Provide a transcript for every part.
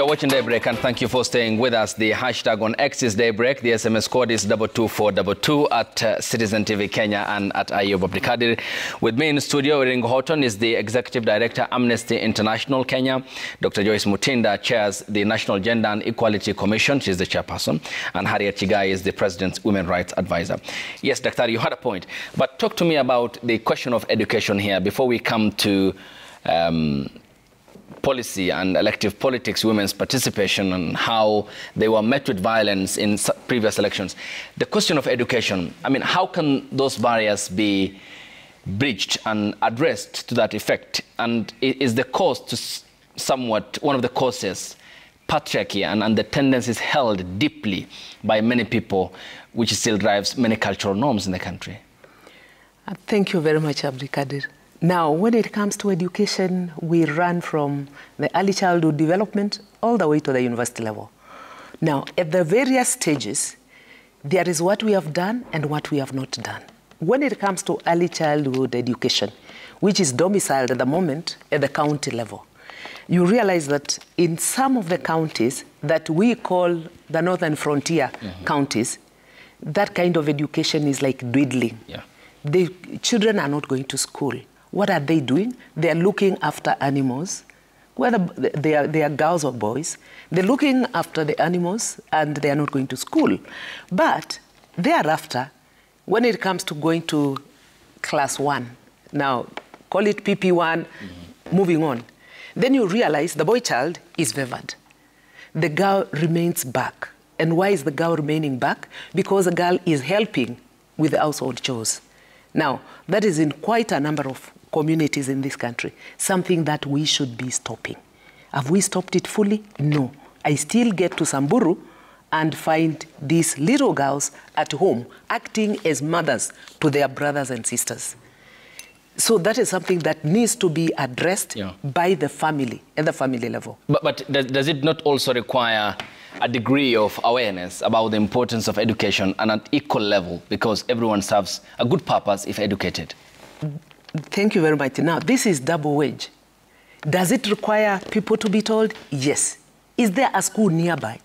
You're watching Daybreak, and thank you for staying with us. The hashtag on X is Daybreak. The SMS code is 22422 at Citizen TV Kenya and at Ayub Abdikadir. With me in the studio, Iringo Horton is the Executive Director, Amnesty International Kenya. Dr. Joyce Mutinda chairs the National Gender and Equality Commission. She's the chairperson. And Harriet Chigai is the President's Women Rights Advisor. Yes, Dr. you had a point. But talk to me about the question of education here before we come to policy and elective politics, women's participation, and how they were met with violence in previous elections. The question of education, I mean, how can those barriers be bridged and addressed to that effect? And is the cause to somewhat, one of the causes, patriarchy and the tendencies held deeply by many people, which still drives many cultural norms in the country? Thank you very much, Abdikadir. Now, when it comes to education, we run from the early childhood development all the way to the university level. Now, at the various stages, there is what we have done and what we have not done. When it comes to early childhood education, which is domiciled at the moment at the county level, you realize that in some of the counties that we call the northern frontier counties, that kind of education is like dwindling. Yeah. The children are not going to school. What are they doing? They are looking after animals, whether they are girls or boys. They're looking after the animals and they are not going to school. But thereafter, when it comes to going to class 1, now call it PP1, moving on, then you realize the boy child is favored. The girl remains back. And why is the girl remaining back? Because the girl is helping with the household chores. Now, that is in quite a number of communities in this country, something that we should be stopping. Have we stopped it fully? No. I still get to Samburu and find these little girls at home acting as mothers to their brothers and sisters. So that is something that needs to be addressed by the family, at the family level. But does it not also require a degree of awareness about the importance of education and at equal level, because everyone serves a good purpose if educated? Thank you very much. Now, this is double wage. Does it require people to be told? Yes. Is there a school nearby?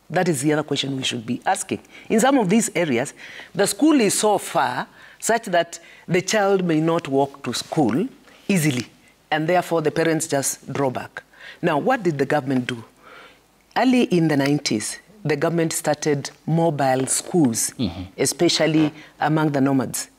That is the other question we should be asking. In some of these areas, the school is so far such that the child may not walk to school easily, and therefore the parents just draw back. Now, what did the government do? Early in the 90s, the government started mobile schools, especially among the nomads.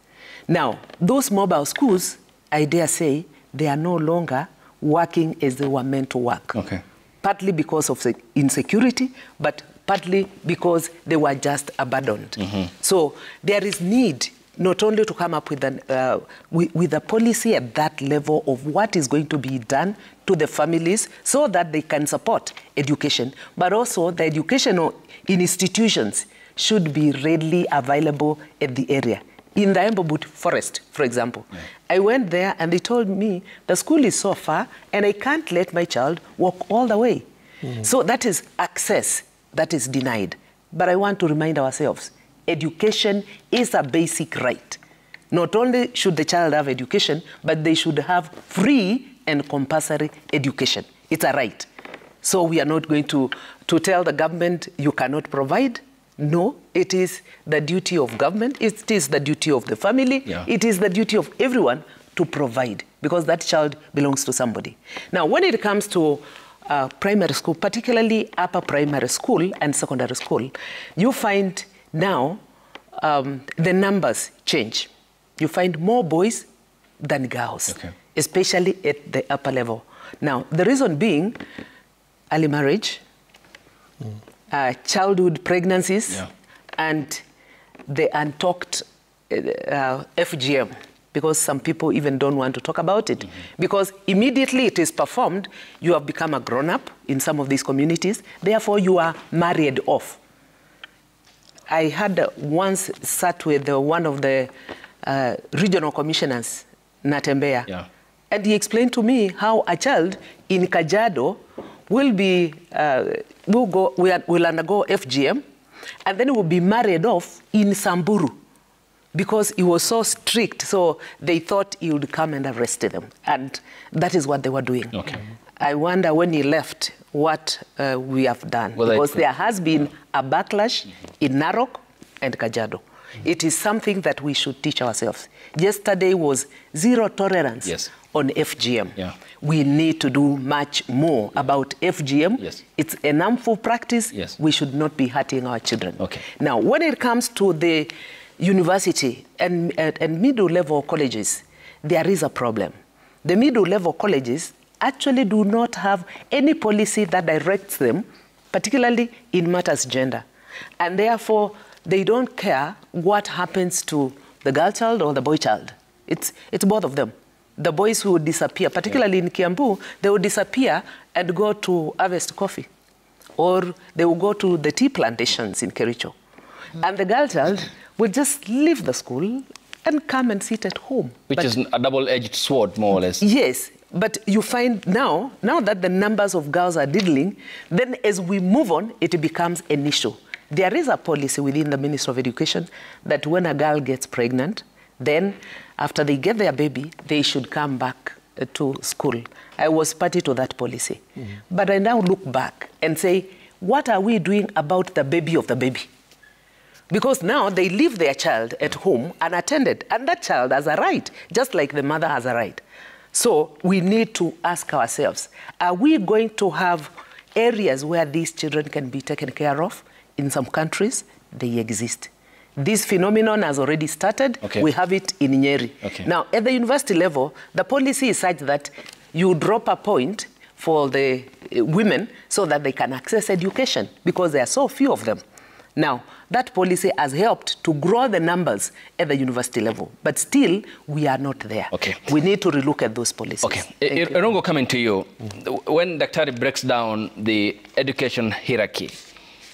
Now, those mobile schools, I dare say, they are no longer working as they were meant to work. Okay. Partly because of the insecurity, but partly because they were just abandoned. So there is need not only to come up with a policy at that level of what is going to be done to the families so that they can support education, but also the educational institutions should be readily available at the area. In the Embobut forest, for example, I went there and they told me the school is so far and I can't let my child walk all the way. So that is access that is denied. But I want to remind ourselves, education is a basic right. Not only should the child have education, but they should have free and compulsory education. It's a right. So we are not going to tell the government you cannot provide. No, it is the duty of government, it is the duty of the family, it is the duty of everyone to provide, because that child belongs to somebody. Now, when it comes to primary school, particularly upper primary school and secondary school, you find now the numbers change. You find more boys than girls, especially at the upper level. Now, the reason being early marriage, childhood pregnancies, and the untalked FGM, because some people even don't want to talk about it. Because immediately it is performed, you have become a grown-up in some of these communities, therefore you are married off. I had once sat with one of the regional commissioners, Natembeya, and he explained to me how a child in Kajiado will undergo FGM, and then will be married off in Samburu because he was so strict. So they thought he would come and arrest them. And that is what they were doing. I wonder when he left what we have done. Well, because there has been a backlash in Narok and Kajiado. It is something that we should teach ourselves. Yesterday was zero tolerance on FGM. Yeah. We need to do much more about FGM. Yes. It's an harmful practice. Yes. We should not be hurting our children. Okay. Now, when it comes to the university and middle-level colleges, there is a problem. The middle-level colleges actually do not have any policy that directs them, particularly in matters gender. And therefore, they don't care what happens to the girl child or the boy child. It's both of them. The boys who would disappear, particularly in Kiambu, they would disappear and go to harvest coffee. Or they will go to the tea plantations in Kericho. And the girl child will just leave the school and come and sit at home. Which is a double-edged sword, more or less. Yes. But you find now that the numbers of girls are dwindling, then as we move on, it becomes an issue. There is a policy within the Ministry of Education that when a girl gets pregnant, then after they get their baby, they should come back to school. I was party to that policy. But I now look back and say, what are we doing about the baby of the baby? Because now they leave their child at home unattended, and that child has a right, just like the mother has a right. So we need to ask ourselves, are we going to have areas where these children can be taken care of? In some countries, they exist. This phenomenon has already started. Okay. We have it in Nyeri. Okay. Now, at the university level, the policy is such that you drop a point for the women so that they can access education because there are so few of them. Now, that policy has helped to grow the numbers at the university level, but still, we are not there. Okay. We need to relook at those policies. Okay. Irungu, coming to you, when Daktari breaks down the education hierarchy,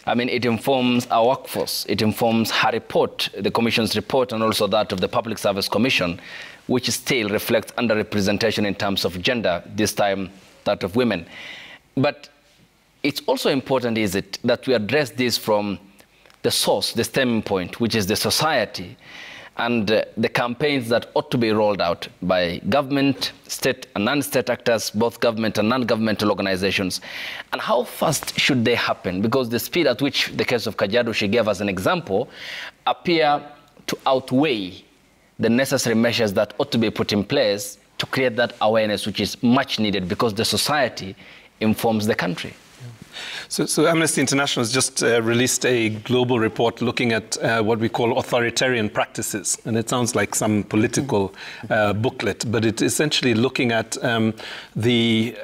I mean, it informs our workforce, it informs her report, the Commission's report, and also that of the Public Service Commission, which still reflects underrepresentation in terms of gender, this time that of women. But it's also important, is it, that we address this from the source, the stemming point, which is the society, and the campaigns that ought to be rolled out by government, state and non-state actors, both government and non-governmental organizations. And how fast should they happen? Because the speed at which the case of Kajiado, she gave as an example, appear to outweigh the necessary measures that ought to be put in place to create that awareness, which is much needed because the society informs the country. So Amnesty International has just released a global report looking at what we call authoritarian practices. And it sounds like some political booklet, but it's essentially looking at the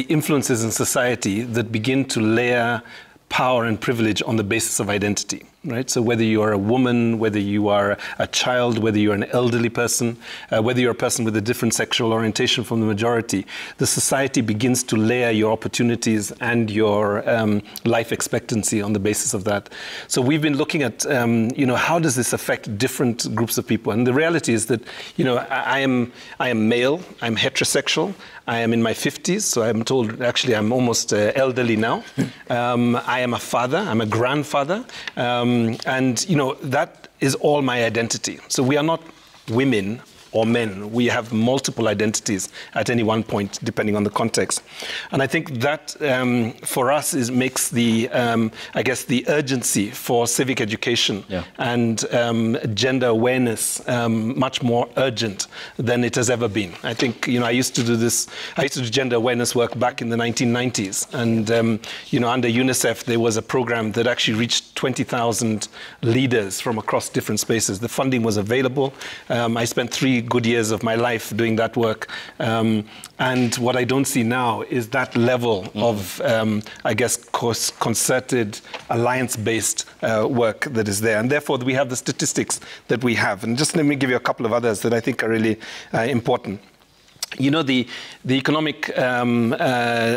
influences in society that begin to layer power and privilege on the basis of identity, right? So whether you are a woman, whether you are a child, whether you're an elderly person, whether you're a person with a different sexual orientation from the majority, the society begins to layer your opportunities and your life expectancy on the basis of that. So we've been looking at, how does this affect different groups of people? And the reality is that, I am male, I'm heterosexual, I am in my 50s, so I'm told, actually, I'm almost elderly now. I am a father, I'm a grandfather, and, that is all my identity. So we are not women or men. We have multiple identities at any one point, depending on the context. And I think that, for us, makes the, the urgency for civic education and gender awareness much more urgent than it has ever been. I think, I used to do gender awareness work back in the 1990s. And, under UNICEF, there was a program that actually reached 20,000 leaders from across different spaces. The funding was available. I spent 3 good years of my life doing that work. And what I don't see now is that level of, concerted, alliance-based work that is there. And therefore, we have the statistics that we have. And just let me give you a couple of others that I think are really important. The economic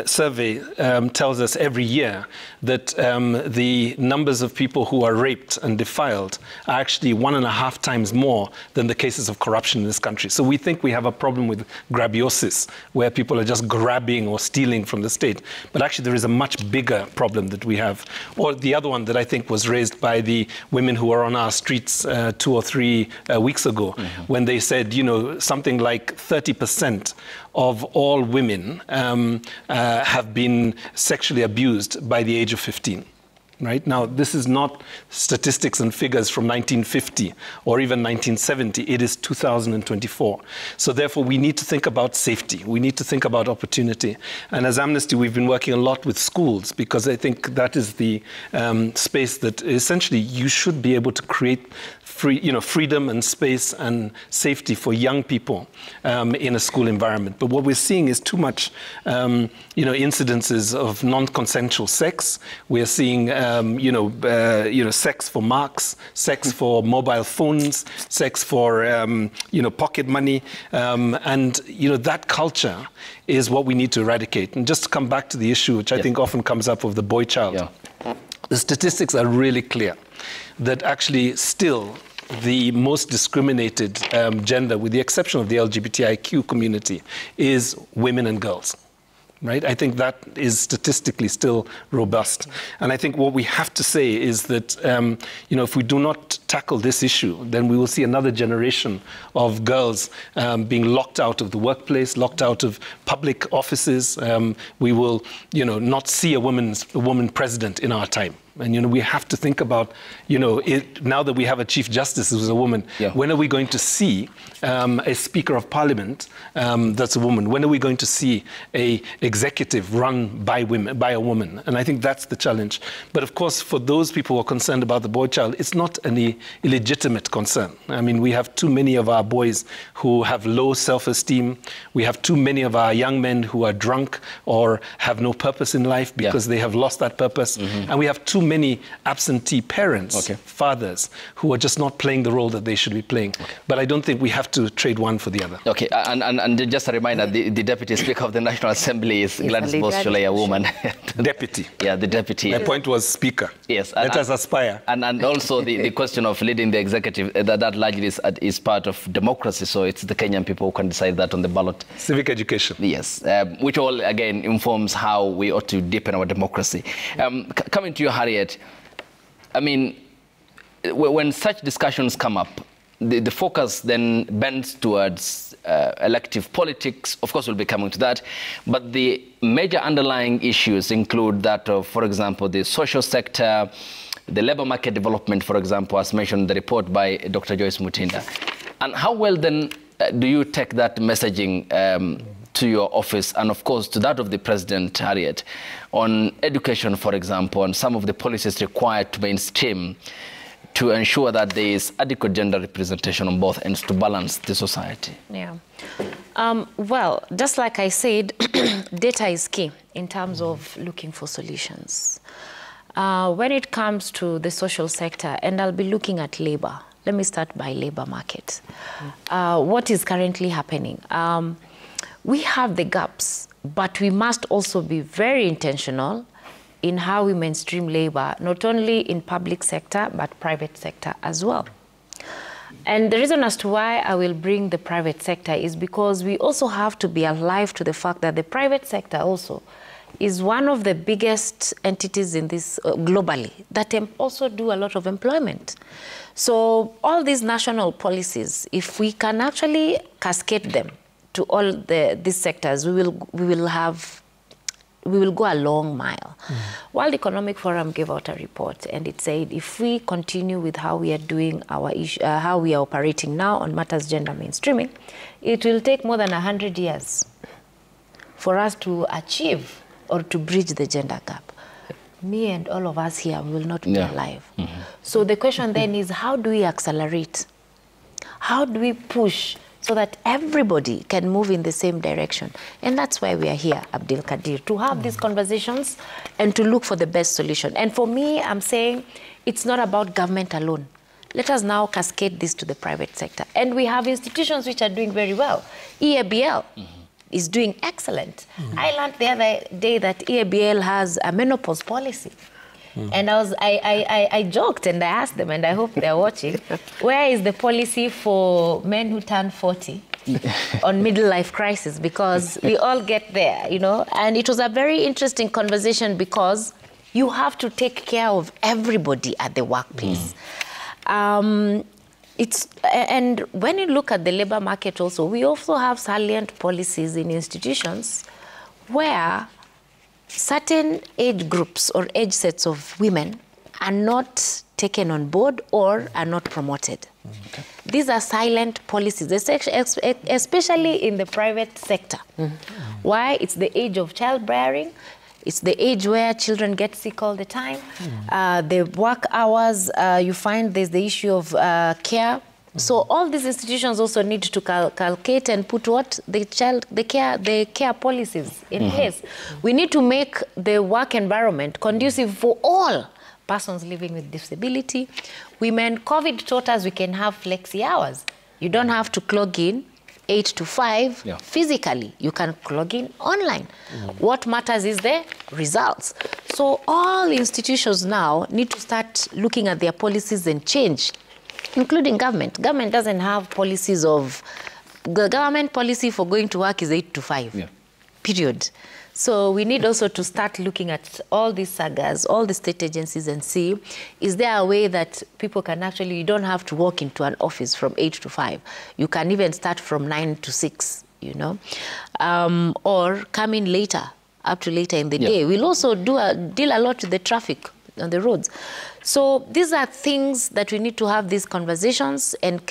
survey tells us every year that the numbers of people who are raped and defiled are actually 1.5 times more than the cases of corruption in this country. So we think we have a problem with grabiosis, where people are just grabbing or stealing from the state. But actually there is a much bigger problem that we have. Or the other one that I think was raised by the women who were on our streets 2 or 3 weeks ago, when they said, something like 30% 50% of all women have been sexually abused by the age of 15. Right? Now, this is not statistics and figures from 1950 or even 1970. It is 2024. So therefore, we need to think about safety. We need to think about opportunity. And as Amnesty, we've been working a lot with schools, because I think that is the space that essentially you should be able to create freedom and space and safety for young people in a school environment. But what we're seeing is too much incidences of non-consensual sex. We're seeing sex for marks, sex for mobile phones, sex for pocket money, and that culture is what we need to eradicate. And just to come back to the issue, which I think often comes up, of the boy child, the statistics are really clear that actually still the most discriminated gender, with the exception of the LGBTIQ community, is women and girls. Right? I think that is statistically still robust. And I think what we have to say is that, if we do not tackle this issue, then we will see another generation of girls being locked out of the workplace, locked out of public offices. We will, not see a woman president in our time. And, we have to think about, now that we have a Chief Justice who's a woman, when are we going to see a Speaker of Parliament that's a woman? When are we going to see a executive run by a woman? And I think that's the challenge. But of course, for those people who are concerned about the boy child, it's not an illegitimate concern. I mean, we have too many of our boys who have low self-esteem. We have too many of our young men who are drunk or have no purpose in life because they have lost that purpose. And we have too many absentee parents, fathers, who are just not playing the role that they should be playing. But I don't think we have to trade one for the other. Okay, and just a reminder, the Deputy Speaker of the National Assembly is Gladys Bosch-Sholei, a woman. Deputy. Yeah, the Deputy. My point was Speaker. Yes. Let us aspire. And also the question of leading the executive, that largely is part of democracy, so it's the Kenyan people who can decide that on the ballot. Civic education. Yes, which all, again, informs how we ought to deepen our democracy. Coming to you, Harriet, I mean, when such discussions come up, the focus then bends towards elective politics. Of course, we'll be coming to that. But the major underlying issues include that of, for example, the social sector, the labor market development, for example, as mentioned in the report by Dr. Joyce Mutinda. And how well then do you take that messaging to your office, and of course to that of the President, Harriet, on education, for example, and some of the policies required to mainstream to ensure that there is adequate gender representation on both ends to balance the society? Yeah. Well, just like I said, data is key in terms of looking for solutions. When it comes to the social sector, and I'll be looking at labor, let me start by labor market. What is currently happening? We have the gaps, but we must also be very intentional in how we mainstream labor, not only in public sector, but private sector as well. And the reason as to why I will bring the private sector is because we also have to be alive to the fact that the private sector also is one of the biggest entities in this globally that also do a lot of employment. So all these national policies, if we can actually cascade them to all these sectors, we will go a long mile. World Economic Forum gave out a report, and it said if we continue with how we are doing our how we are operating now on matters gender mainstreaming, it will take more than 100 years for us to achieve or to bridge the gender gap. Me and all of us here will not be alive. So the question then is, how do we accelerate? How do we push so that everybody can move in the same direction? And that's why we are here, Abdulkadir, to have these conversations and to look for the best solution. And for me, I'm saying it's not about government alone. Let us now cascade this to the private sector. And we have institutions which are doing very well. EABL is doing excellent. I learned the other day that EABL has a menopause policy. And I joked and I asked them, and I hope they're watching, where is the policy for men who turn 40 on middle life crisis? Because we all get there, you know. And it was a very interesting conversation because you have to take care of everybody at the workplace. And when you look at the labor market also, we also have salient policies in institutions where certain age groups or age sets of women are not taken on board or are not promoted. Okay. These are silent policies, especially in the private sector. Why? It's the age of childbearing. It's the age where children get sick all the time. The work hours, you find there's the issue of care. So all these institutions also need to calculate and put what? The care policies in place. We need to make the work environment conducive for all persons living with disability. Women, COVID taught us we can have flexi hours. You don't have to clock in 8 to 5 physically. You can log in online. What matters is the results. So all institutions now need to start looking at their policies and change, including government. Government doesn't have policies of... The government policy for going to work is 8 to 5, period. So we need also to start looking at all these sagas, all the state agencies, and see, is there a way that people can actually, you don't have to walk into an office from 8 to 5. You can even start from 9 to 6, you know, or come in later, up to later in the day. We'll also deal a lot with the traffic on the roads. So these are things that we need to have these conversations and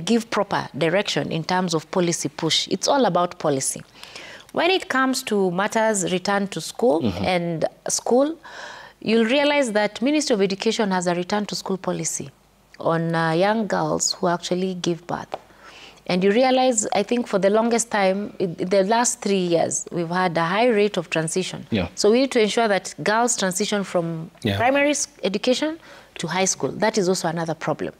give proper direction in terms of policy push. It's all about policy. When it comes to matters return to school and school, you'll realize that Ministry of Education has a return to school policy on young girls who actually give birth. And you realize, I think for the longest time, in the last 3 years, we've had a high rate of transition. So we need to ensure that girls transition from primary education to high school. That is also another problem.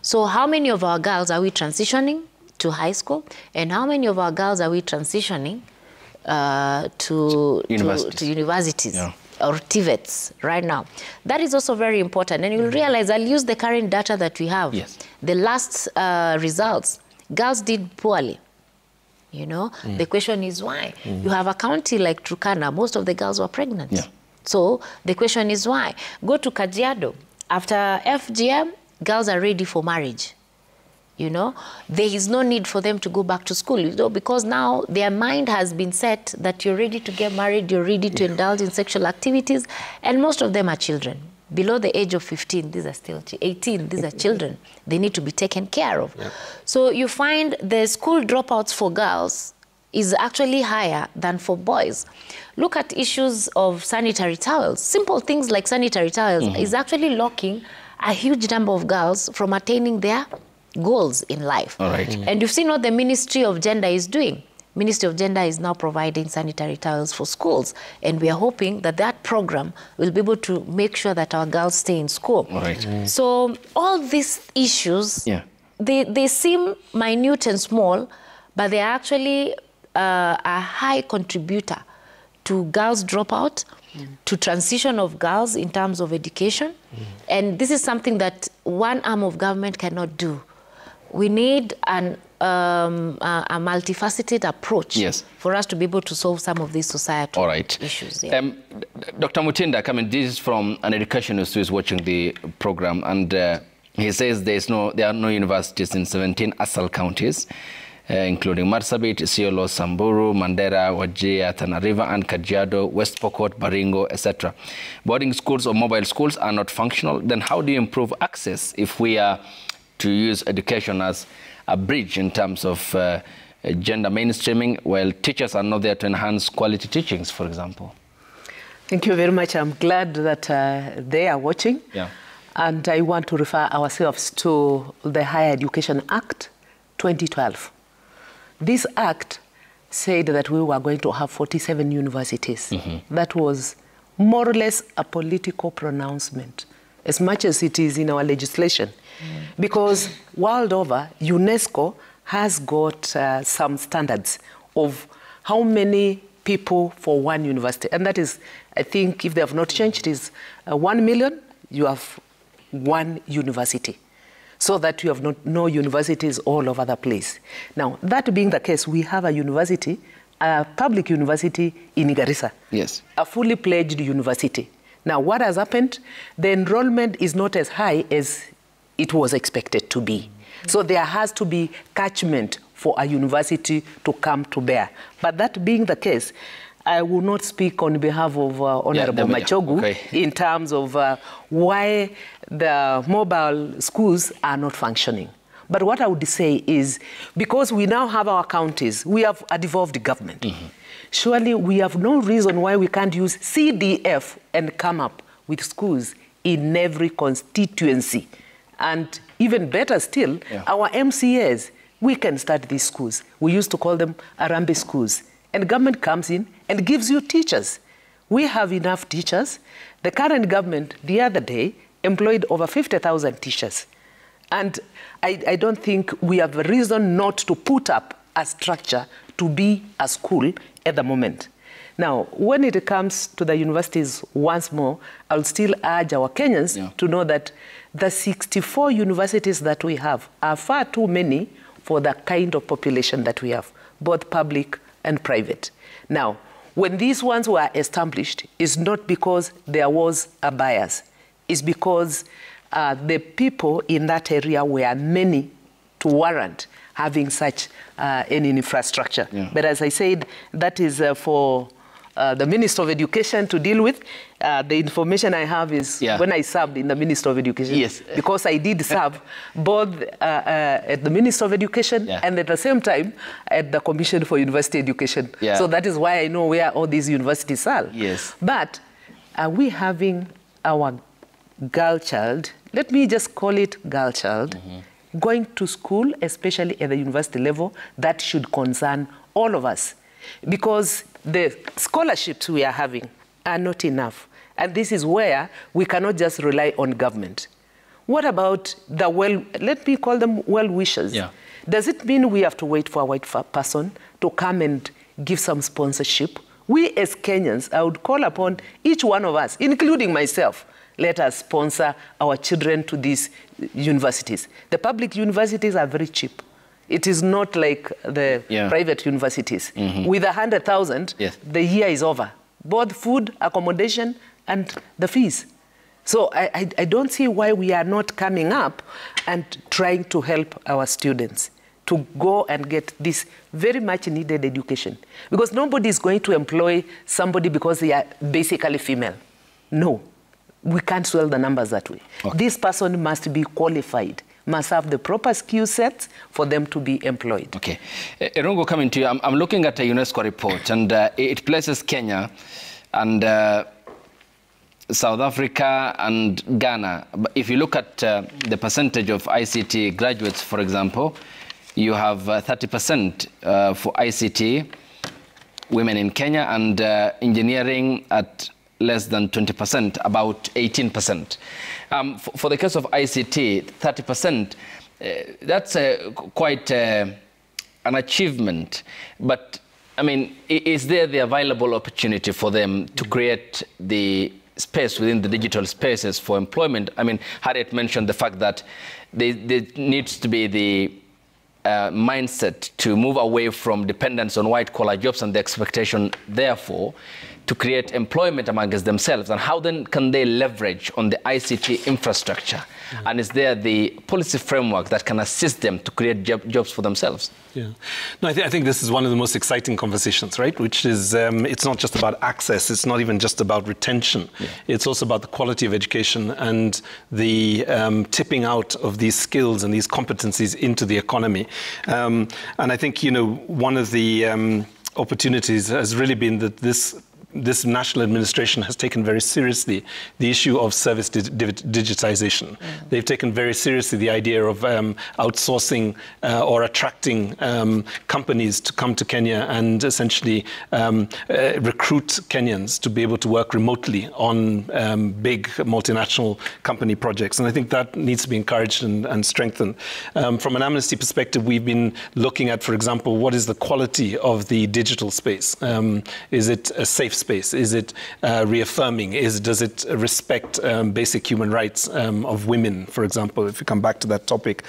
So how many of our girls are we transitioning to high school? And how many of our girls are we transitioning to universities or TVETs right now? That is also very important. And you'll realize, I'll use the current data that we have. The last results, girls did poorly. You know, the question is why? You have a county like Turkana, most of the girls were pregnant. So the question is why? Go to Kajiado. After FGM, girls are ready for marriage. You know, there is no need for them to go back to school, you know, because now their mind has been set that you're ready to get married, you're ready to indulge in sexual activities, and most of them are children. Below the age of 15, these are still 18, these are children. They need to be taken care of. So you find the school dropouts for girls is actually higher than for boys. Look at issues of sanitary towels. Simple things like sanitary towels is actually locking a huge number of girls from attaining their goals in life. And you've seen what the Ministry of Gender is doing. Ministry of Gender is now providing sanitary towels for schools, and we are hoping that that program will be able to make sure that our girls stay in school. So all these issues, they seem minute and small, but they're actually a high contributor to girls dropout, to transition of girls in terms of education. And this is something that one arm of government cannot do. We need a multifaceted approach for us to be able to solve some of these societal issues. Dr. Mutinda, this is from an educationist who is watching the program, and he says there are no universities in 17 ASAL counties, including Marsabit, Isiolo, Samburu, Mandera, Wajir, Tana River, and Kajiado, West Pokot, Baringo, etc. Boarding schools or mobile schools are not functional. Then how do you improve access if we are to use education as a bridge in terms of gender mainstreaming, while teachers are not there to enhance quality teachings, for example? Thank you very much. I'm glad that they are watching. And I want to refer ourselves to the Higher Education Act 2012. This act said that we were going to have 47 universities. That was more or less a political pronouncement, as much as it is in our legislation. Because world over, UNESCO has got some standards of how many people for one university. And that is, I think, if they have not changed, it is 1 million, you have one university. So that you have no universities all over the place. Now, that being the case, we have a university, a public university in Garissa. A fully pledged university. Now, what has happened? The enrollment is not as high as it was expected to be. So there has to be catchment for a university to come to bear. But that being the case, I will not speak on behalf of Honorable Machogu in terms of why the mobile schools are not functioning. But what I would say is, because we now have our counties, we have a devolved government. Surely we have no reason why we can't use CDF and come up with schools in every constituency. And even better still, our MCAs, we can start these schools. We used to call them Arambe schools. And government comes in and gives you teachers. We have enough teachers. The current government, the other day, employed over 50,000 teachers. And I don't think we have a reason not to put up a structure to be a school at the moment. Now, when it comes to the universities, once more, I'll still urge our Kenyans to know that the 64 universities that we have are far too many for the kind of population that we have, both public and private. Now, when these ones were established, it's not because there was a bias. It's because the people in that area were many to warrant having such an infrastructure. But as I said, that is for the Minister of Education to deal with. The information I have is when I served in the Minister of Education, because I did serve both at the Minister of Education and at the same time at the Commission for University Education. So that is why I know where all these universities are. But are we having our girl child, let me just call it girl child, going to school, especially at the university level? That should concern all of us, because the scholarships we are having are not enough. And this is where we cannot just rely on government. What about the let me call them well-wishers? Does it mean we have to wait for a white person to come and give some sponsorship? We as Kenyans, I would call upon each one of us, including myself, let us sponsor our children to these universities. The public universities are very cheap. It is not like the private universities. With 100,000, the year is over. Both food, accommodation, and the fees. So I don't see why we are not coming up and trying to help our students to go and get this very much needed education. Because nobody is going to employ somebody because they are basically female. No, we can't swell the numbers that way. This person must be qualified, must have the proper skill sets for them to be employed. Okay. Irungu, coming to you, I'm looking at a UNESCO report, and it places Kenya and South Africa and Ghana. If you look at the percentage of ICT graduates, for example, you have 30% for ICT women in Kenya, and engineering at less than 20%, about 18%. For the case of ICT, 30%, that's quite an achievement. But, I mean, is there the available opportunity for them to create the space within the digital spaces for employment? I mean, Harriet mentioned the fact that there needs to be the mindset to move away from dependence on white-collar jobs and the expectation, therefore, to create employment amongst themselves. And how then can they leverage on the ICT infrastructure? And is there the policy framework that can assist them to create jobs for themselves? No, I think this is one of the most exciting conversations, right? Which is, it's not just about access, it's not even just about retention. It's also about the quality of education and the tipping out of these skills and these competencies into the economy. And I think, you know, one of the opportunities has really been that this national administration has taken very seriously the issue of service digitization. They've taken very seriously the idea of outsourcing or attracting companies to come to Kenya and essentially recruit Kenyans to be able to work remotely on big multinational company projects. And I think that needs to be encouraged and strengthened. From an Amnesty perspective, we've been looking at, for example, what is the quality of the digital space? Is it a safe space? Is it reaffirming? Does it respect basic human rights of women, for example, if you come back to that topic?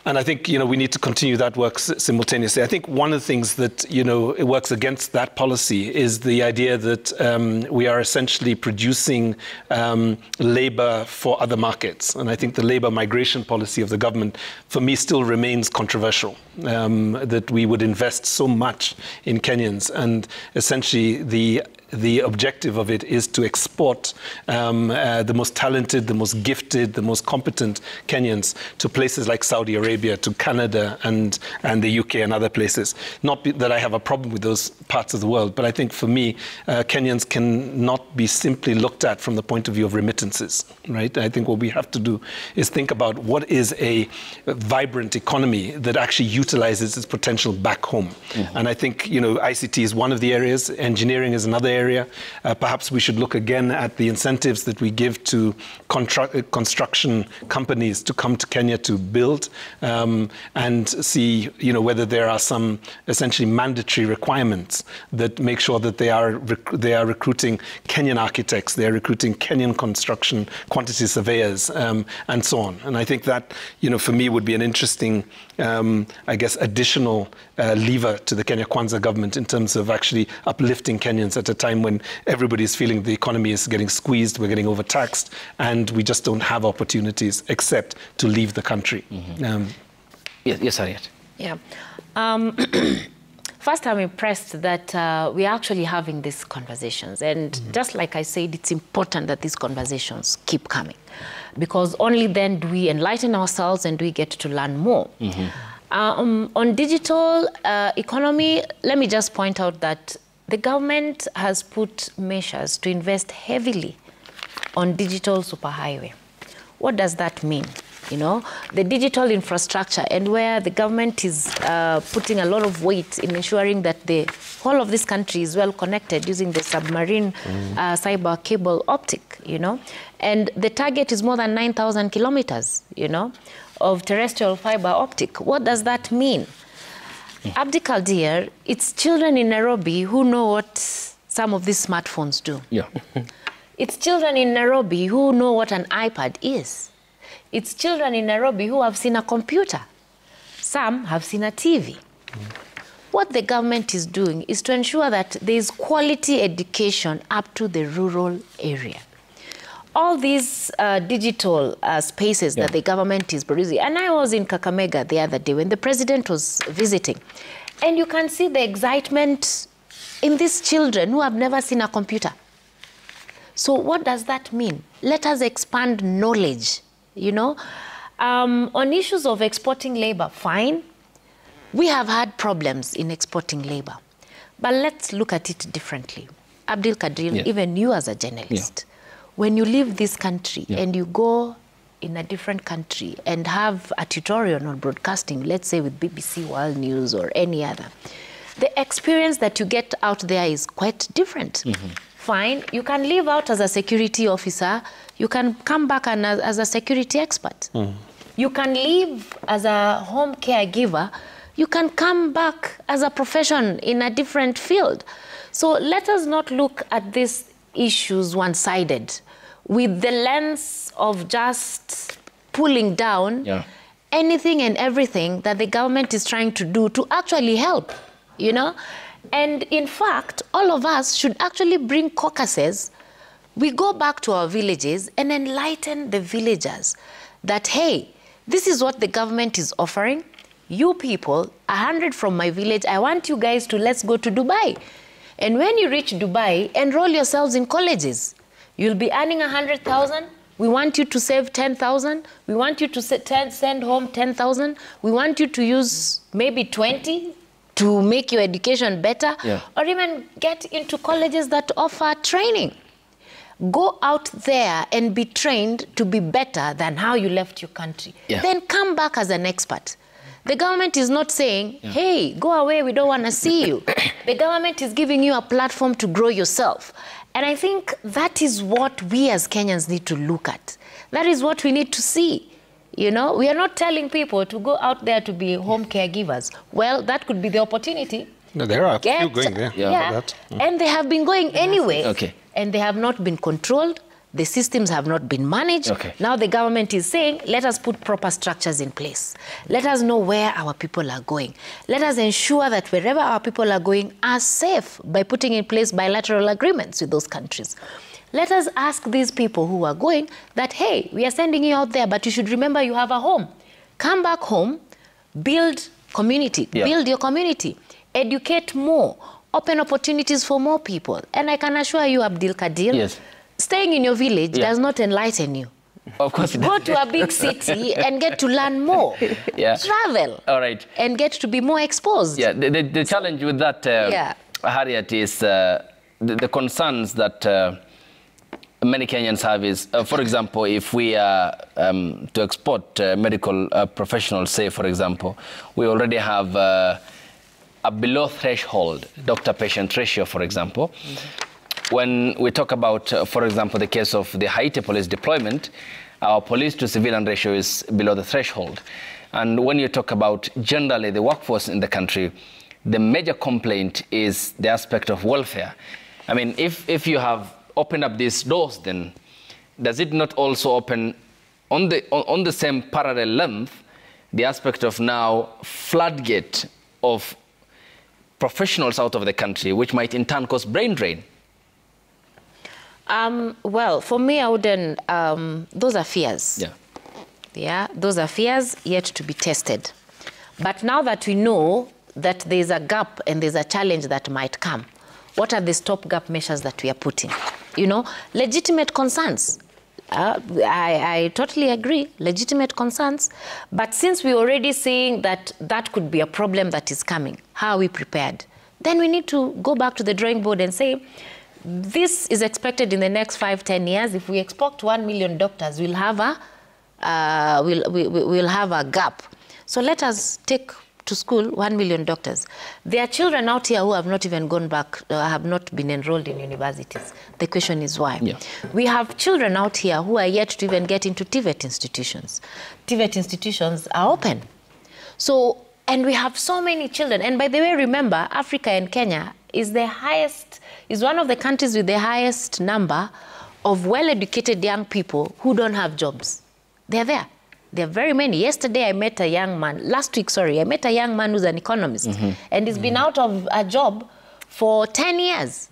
And I think, we need to continue that work simultaneously. I think one of the things that, it works against that policy is the idea that we are essentially producing labor for other markets. And I think the labor migration policy of the government, for me, still remains controversial, that we would invest so much in Kenyans. And essentially, the objective of it is to export the most talented, the most gifted, the most competent Kenyans to places like Saudi Arabia, to Canada and the UK and other places. Not that I have a problem with those parts of the world, but I think for me, Kenyans cannot be simply looked at from the point of view of remittances, right? I think what we have to do is think about what is a vibrant economy that actually utilizes its potential back home. Mm-hmm. And I think, ICT is one of the areas, engineering is another area. Perhaps we should look again at the incentives that we give to construction companies to come to Kenya to build, and see, whether there are some essentially mandatory requirements that make sure that they are recruiting Kenyan architects, they are recruiting Kenyan construction quantity surveyors, and so on. And I think that, for me, would be an interesting, additional lever to the Kenya Kwanza government in terms of actually uplifting Kenyans at a time when everybody's feeling the economy is getting squeezed, we're getting overtaxed, and we just don't have opportunities except to leave the country. Mm-hmm. Yes, Harriet. Yeah. First, I'm impressed that we're actually having these conversations. And just like I said, it's important that these conversations keep coming, because only then do we enlighten ourselves and we get to learn more. Mm-hmm. On digital economy, let me just point out that the government has put measures to invest heavily on digital superhighway. What does that mean? The digital infrastructure, and where the government is putting a lot of weight in ensuring that the whole of this country is well connected using the submarine cyber cable optic, And the target is more than 9,000 kilometers, of terrestrial fiber optic. What does that mean? Abdikal dear, it's children in Nairobi who know what some of these smartphones do. Yeah. It's children in Nairobi who know what an iPad is. It's children in Nairobi who have seen a computer. Some have seen a TV. What the government is doing is to ensure that there is quality education up to the rural area. All these digital spaces that the government is producing. And I was in Kakamega the other day when the president was visiting. And you can see the excitement in these children who have never seen a computer. So what does that mean? Let us expand knowledge, On issues of exporting labor, fine. We have had problems in exporting labor. But let's look at it differently. Abdul Kadir, even you as a journalist, when you leave this country and you go in a different country and have a tutorial on broadcasting, let's say with BBC World News or any other, the experience that you get out there is quite different. Mm-hmm. Fine, you can leave out as a security officer, you can come back as a security expert. Mm. You can leave as a home caregiver, you can come back as a profession in a different field. So let us not look at these issues one-sided with the lens of just pulling down anything and everything that the government is trying to do to actually help, And in fact, all of us should actually bring caucuses. We go back to our villages and enlighten the villagers that, hey, this is what the government is offering. You people, 100 from my village, I want you guys to let's go to Dubai. And when you reach Dubai, enroll yourselves in colleges. You'll be earning 100,000. We want you to save 10,000. We want you to send home 10,000. We want you to use maybe 20 to make your education better, or even get into colleges that offer training. Go out there and be trained to be better than how you left your country. Then come back as an expert. The government is not saying, hey, go away, we don't want to see you. The government is giving you a platform to grow yourself. And I think that is what we as Kenyans need to look at. That is what we need to see. We are not telling people to go out there to be home caregivers. Well, that could be the opportunity. No, there are a few going there. And they have been going anyway. Okay. And they have not been controlled. The systems have not been managed. Okay. Now the government is saying, let us put proper structures in place. Let us know where our people are going. Let us ensure that wherever our people are going are safe by putting in place bilateral agreements with those countries. Let us ask these people who are going that, hey, we are sending you out there, but you should remember you have a home. Come back home, build community, build your community, educate more, open opportunities for more people. And I can assure you, Abdul Kadir, staying in your village does not enlighten you. Of course it Go does. to a big city and get to learn more. Travel. All right. And get to be more exposed. Yeah, the challenge with that, Harriet, is the concerns that many Kenyans have is, for example, if we are to export medical professionals, say, for example, we already have a below threshold doctor-patient ratio, for example. When we talk about, for example, the case of the Haiti police deployment, our police-to-civilian ratio is below the threshold. And when you talk about generally the workforce in the country, the major complaint is the aspect of welfare. I mean, if you have opened up these doors, then does it not also open on the same parallel length the aspect of now floodgate of professionals out of the country, which might in turn cause brain drain? Well, for me, I wouldn't, those are fears. Yeah, those are fears yet to be tested. But now that we know that there's a gap and there's a challenge that might come, what are the stopgap measures that we are putting? You know, legitimate concerns. I totally agree, legitimate concerns. But since we're already saying that that could be a problem that is coming, how are we prepared? Then we need to go back to the drawing board and say, this is expected in the next 5-10 years. If we export 1 million doctors, we'll have a gap. So let us take to school 1 million doctors. There are children out here who have not even gone back, have not been enrolled in universities. The question is why? We have children out here who are yet to even get into TVET institutions. TVET institutions are open. So, and we have so many children. And by the way, remember, Africa and Kenya is one of the countries with the highest number of well-educated young people who don't have jobs. They're there. There are very many. Yesterday, I met a young man, last week, sorry, I met a young man who's an economist, and he's been out of a job for 10 years.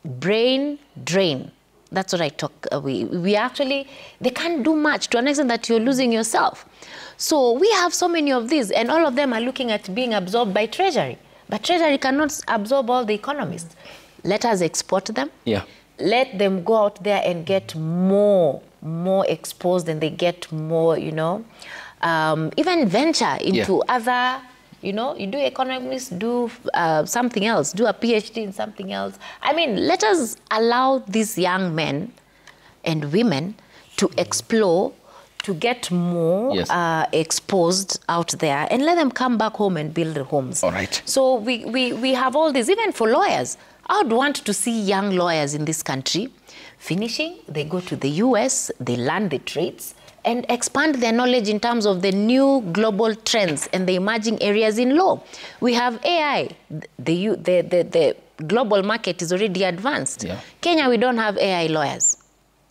Brain drain. That's what I talk. We actually, they can't do much to an extent that you're losing yourself. So we have so many of these, and all of them are looking at being absorbed by Treasury. But Treasury cannot absorb all the economists. Let us export them. Let them go out there and get more exposed, and they get more, you know, even venture into other, you know, you do economics, do something else, do a PhD in something else. I mean, let us allow these young men and women to explore, to get more exposed out there, and let them come back home and build their homes. All right. So we have all this, even for lawyers. I would want to see young lawyers in this country finishing, they go to the US, they learn the trades, and expand their knowledge in terms of the new global trends and the emerging areas in law. We have AI. The global market is already advanced. Kenya, we don't have AI lawyers,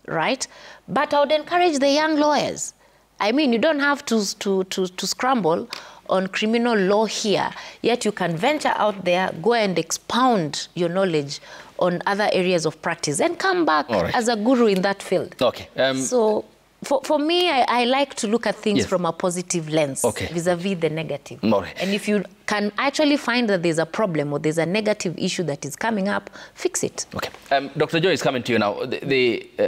right? But I would encourage the young lawyers. I mean, you don't have to scramble on criminal law here, yet you can venture out there, go and expound your knowledge on other areas of practice and come back as a guru in that field. So for me, I like to look at things from a positive lens vis-a-vis the negative. And if you can actually find that there's a problem or there's a negative issue that is coming up, fix it. Dr. Joy is coming to you now.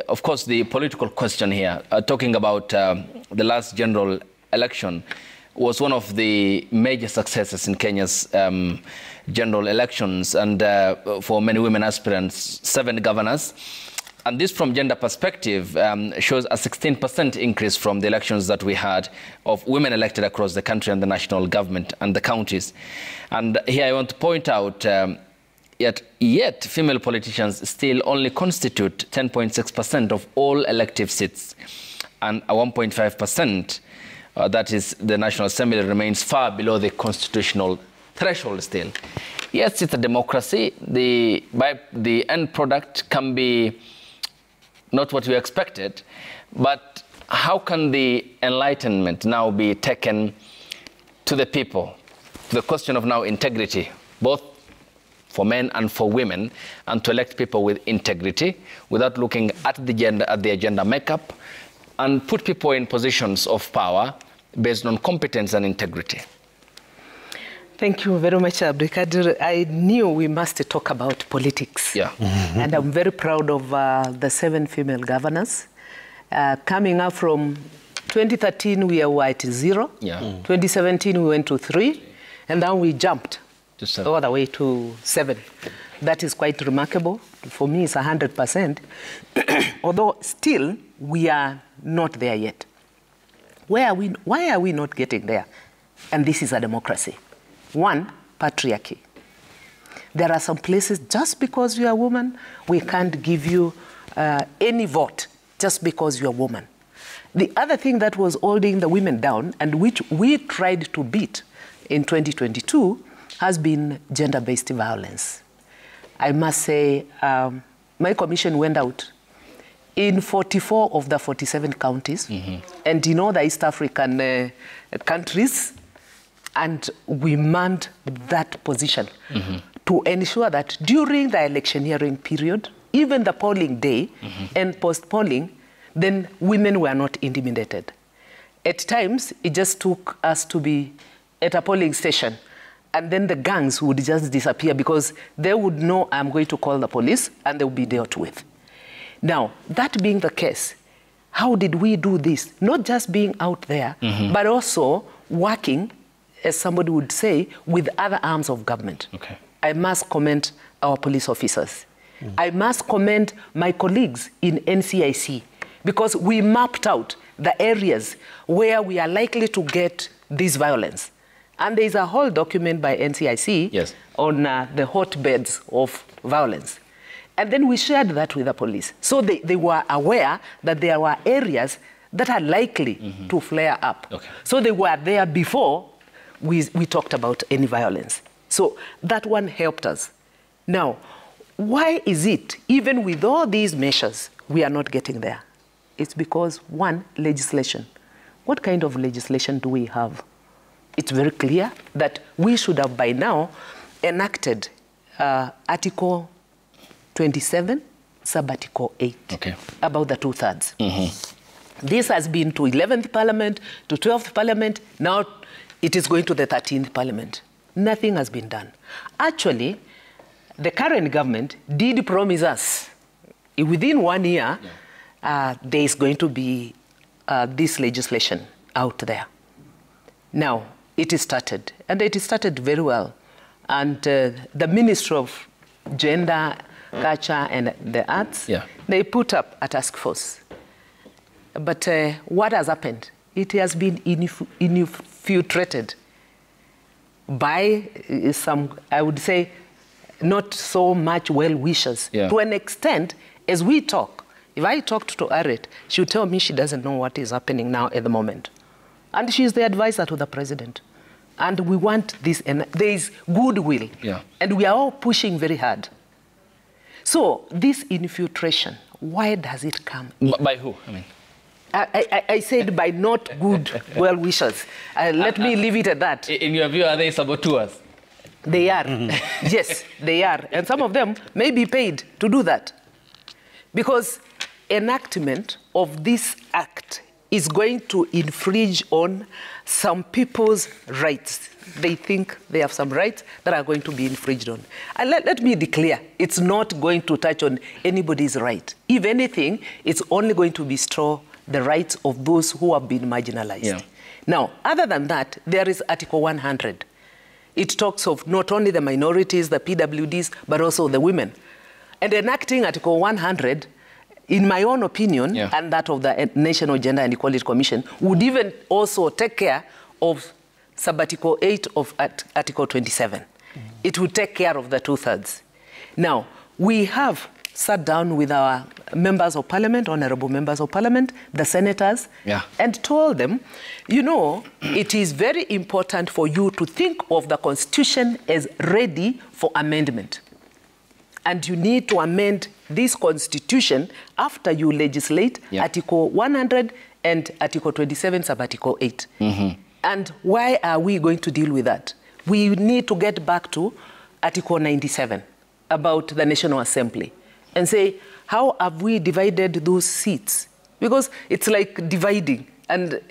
Of course, the political question here, talking about the last general election, was one of the major successes in Kenya's general elections, and for many women aspirants, 7 governors. And this, from gender perspective, shows a 16% increase from the elections that we had of women elected across the country and the national government and the counties. And here I want to point out, yet female politicians still only constitute 10.6% of all elective seats, and a 1.5%. That is, the National Assembly remains far below the constitutional threshold still. Yes, it's a democracy. The end product can be not what we expected. But how can the enlightenment now be taken to the people? The question of now integrity, both for men and for women, and to elect people with integrity without looking at the agenda makeup, and put people in positions of power based on competence and integrity. Thank you very much, Abdulkadir. I knew we must talk about politics. Yeah. And I'm very proud of the 7 female governors. Coming up from 2013, we were at 0. Yeah. 2017, we went to 3. And then we jumped to all the way to 7. That is quite remarkable. For me, it's 100%. Although still, we are not there yet. Why are we not getting there? And this is a democracy. 1, patriarchy. There are some places, just because you're a woman, we can't give you any vote just because you're a woman. The other thing that was holding the women down, and which we tried to beat in 2022, has been gender-based violence. I must say, my commission went out in 44 of the 47 counties, and in all the East African countries, and we manned that position to ensure that during the electioneering period, even the polling day and post-polling, then women were not intimidated. At times, it just took us to be at a polling station, and then the gangs would just disappear because they would know I'm going to call the police and they will be dealt with. Now, that being the case, how did we do this? Not just being out there, but also working, as somebody would say, with other arms of government. Okay. I must commend our police officers. I must commend my colleagues in NCIC, because we mapped out the areas where we are likely to get this violence. And there is a whole document by NCIC on the hotbeds of violence. And then we shared that with the police. So they were aware that there were areas that are likely to flare up. Okay. So they were there before we talked about any violence. So that one helped us. Now, why is it, even with all these measures, we are not getting there? It's because, 1, legislation. What kind of legislation do we have? It's very clear that we should have by now enacted Article 27, Sub-Article 8, about the 2/3. This has been to 11th Parliament, to 12th Parliament. Now it is going to the 13th Parliament. Nothing has been done. Actually, the current government did promise us, within 1 year, there is going to be this legislation out there. Now, it is started, and it is started very well. And the Ministry of Gender, Culture and the Arts, they put up a task force. But what has happened? It has been infiltrated by some, I would say, not so much well-wishers. To an extent, as we talk, if I talked to Aret, she would tell me she doesn't know what is happening now at the moment. And she's the advisor to the president. And we want this, and there is goodwill. And we are all pushing very hard. So this infiltration, why does it come? By who? I mean, I said by not good well-wishers. Let me leave it at that. In your view, are they saboteurs? They are. Yes, they are. And some of them may be paid to do that. Because enactment of this act is going to infringe on some people's rights. They think they have some rights that are going to be infringed on. And let me declare, it's not going to touch on anybody's right. If anything, it's only going to bestow the rights of those who have been marginalized. Now, other than that, there is Article 100. It talks of not only the minorities, the PWDs, but also the women. And enacting Article 100, in my own opinion, and that of the National Gender and Equality Commission, would even also take care of Sub-Article 8 of Article 27. It would take care of the 2/3. Now, we have sat down with our members of parliament, honorable members of parliament, the senators, and told them, you know, it is very important for you to think of the Constitution as ready for amendment. And you need to amend this constitution after you legislate Article 100 and Article 27, Sub-Article 8. And why are we going to deal with that? We need to get back to Article 97 about the National Assembly and say, how have we divided those seats? Because it's like dividing. And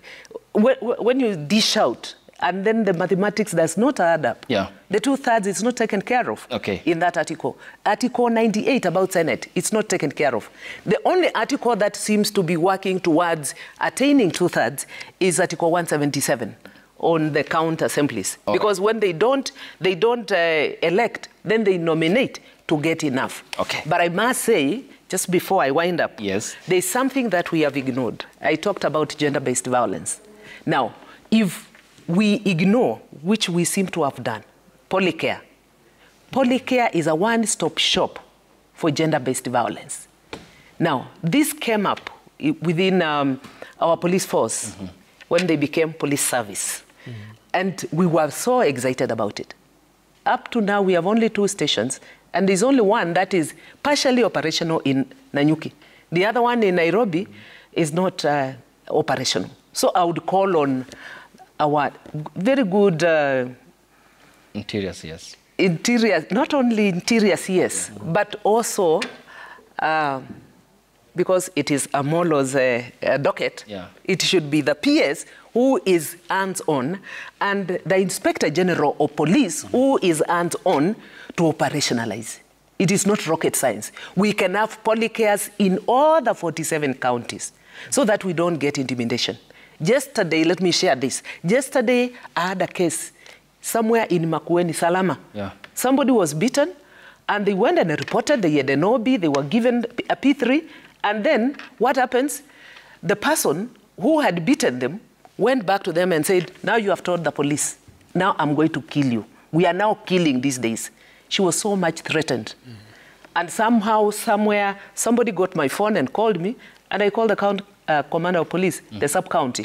when you dish out, and then the mathematics does not add up, the 2/3 is not taken care of in that article. Article 98 about Senate, it's not taken care of. The only article that seems to be working towards attaining 2/3 is Article 177 on the county assemblies. Because when they don't elect, then they nominate to get enough. But I must say, just before I wind up, there's something that we have ignored. I talked about gender-based violence. Now, if we ignore, which we seem to have done, Polycare. Polycare is a one-stop shop for gender-based violence. Now, this came up within our police force when they became police service. And we were so excited about it. Up to now, we have only 2 stations, and there's only one that is partially operational in Nanyuki. The other one in Nairobi is not operational. So I would call on our very good interior CS. Interior, not only interior CS, but also because it is Amolo's docket, it should be the PS who is hands-on and the Inspector General of Police who is hands-on to operationalize. It is not rocket science. We can have polycares in all the 47 counties so that we don't get intimidation. Yesterday, let me share this. Yesterday, I had a case somewhere in Makueni, Salama. Somebody was beaten, and they went and reported. They had an OB. They were given a P3. And then what happens? The person who had beaten them went back to them and said, now you have told the police. Now I'm going to kill you. We are now killing these days. She was so much threatened. And somehow, somewhere, somebody got my phone and called me, and I called the commander of police, the sub-county.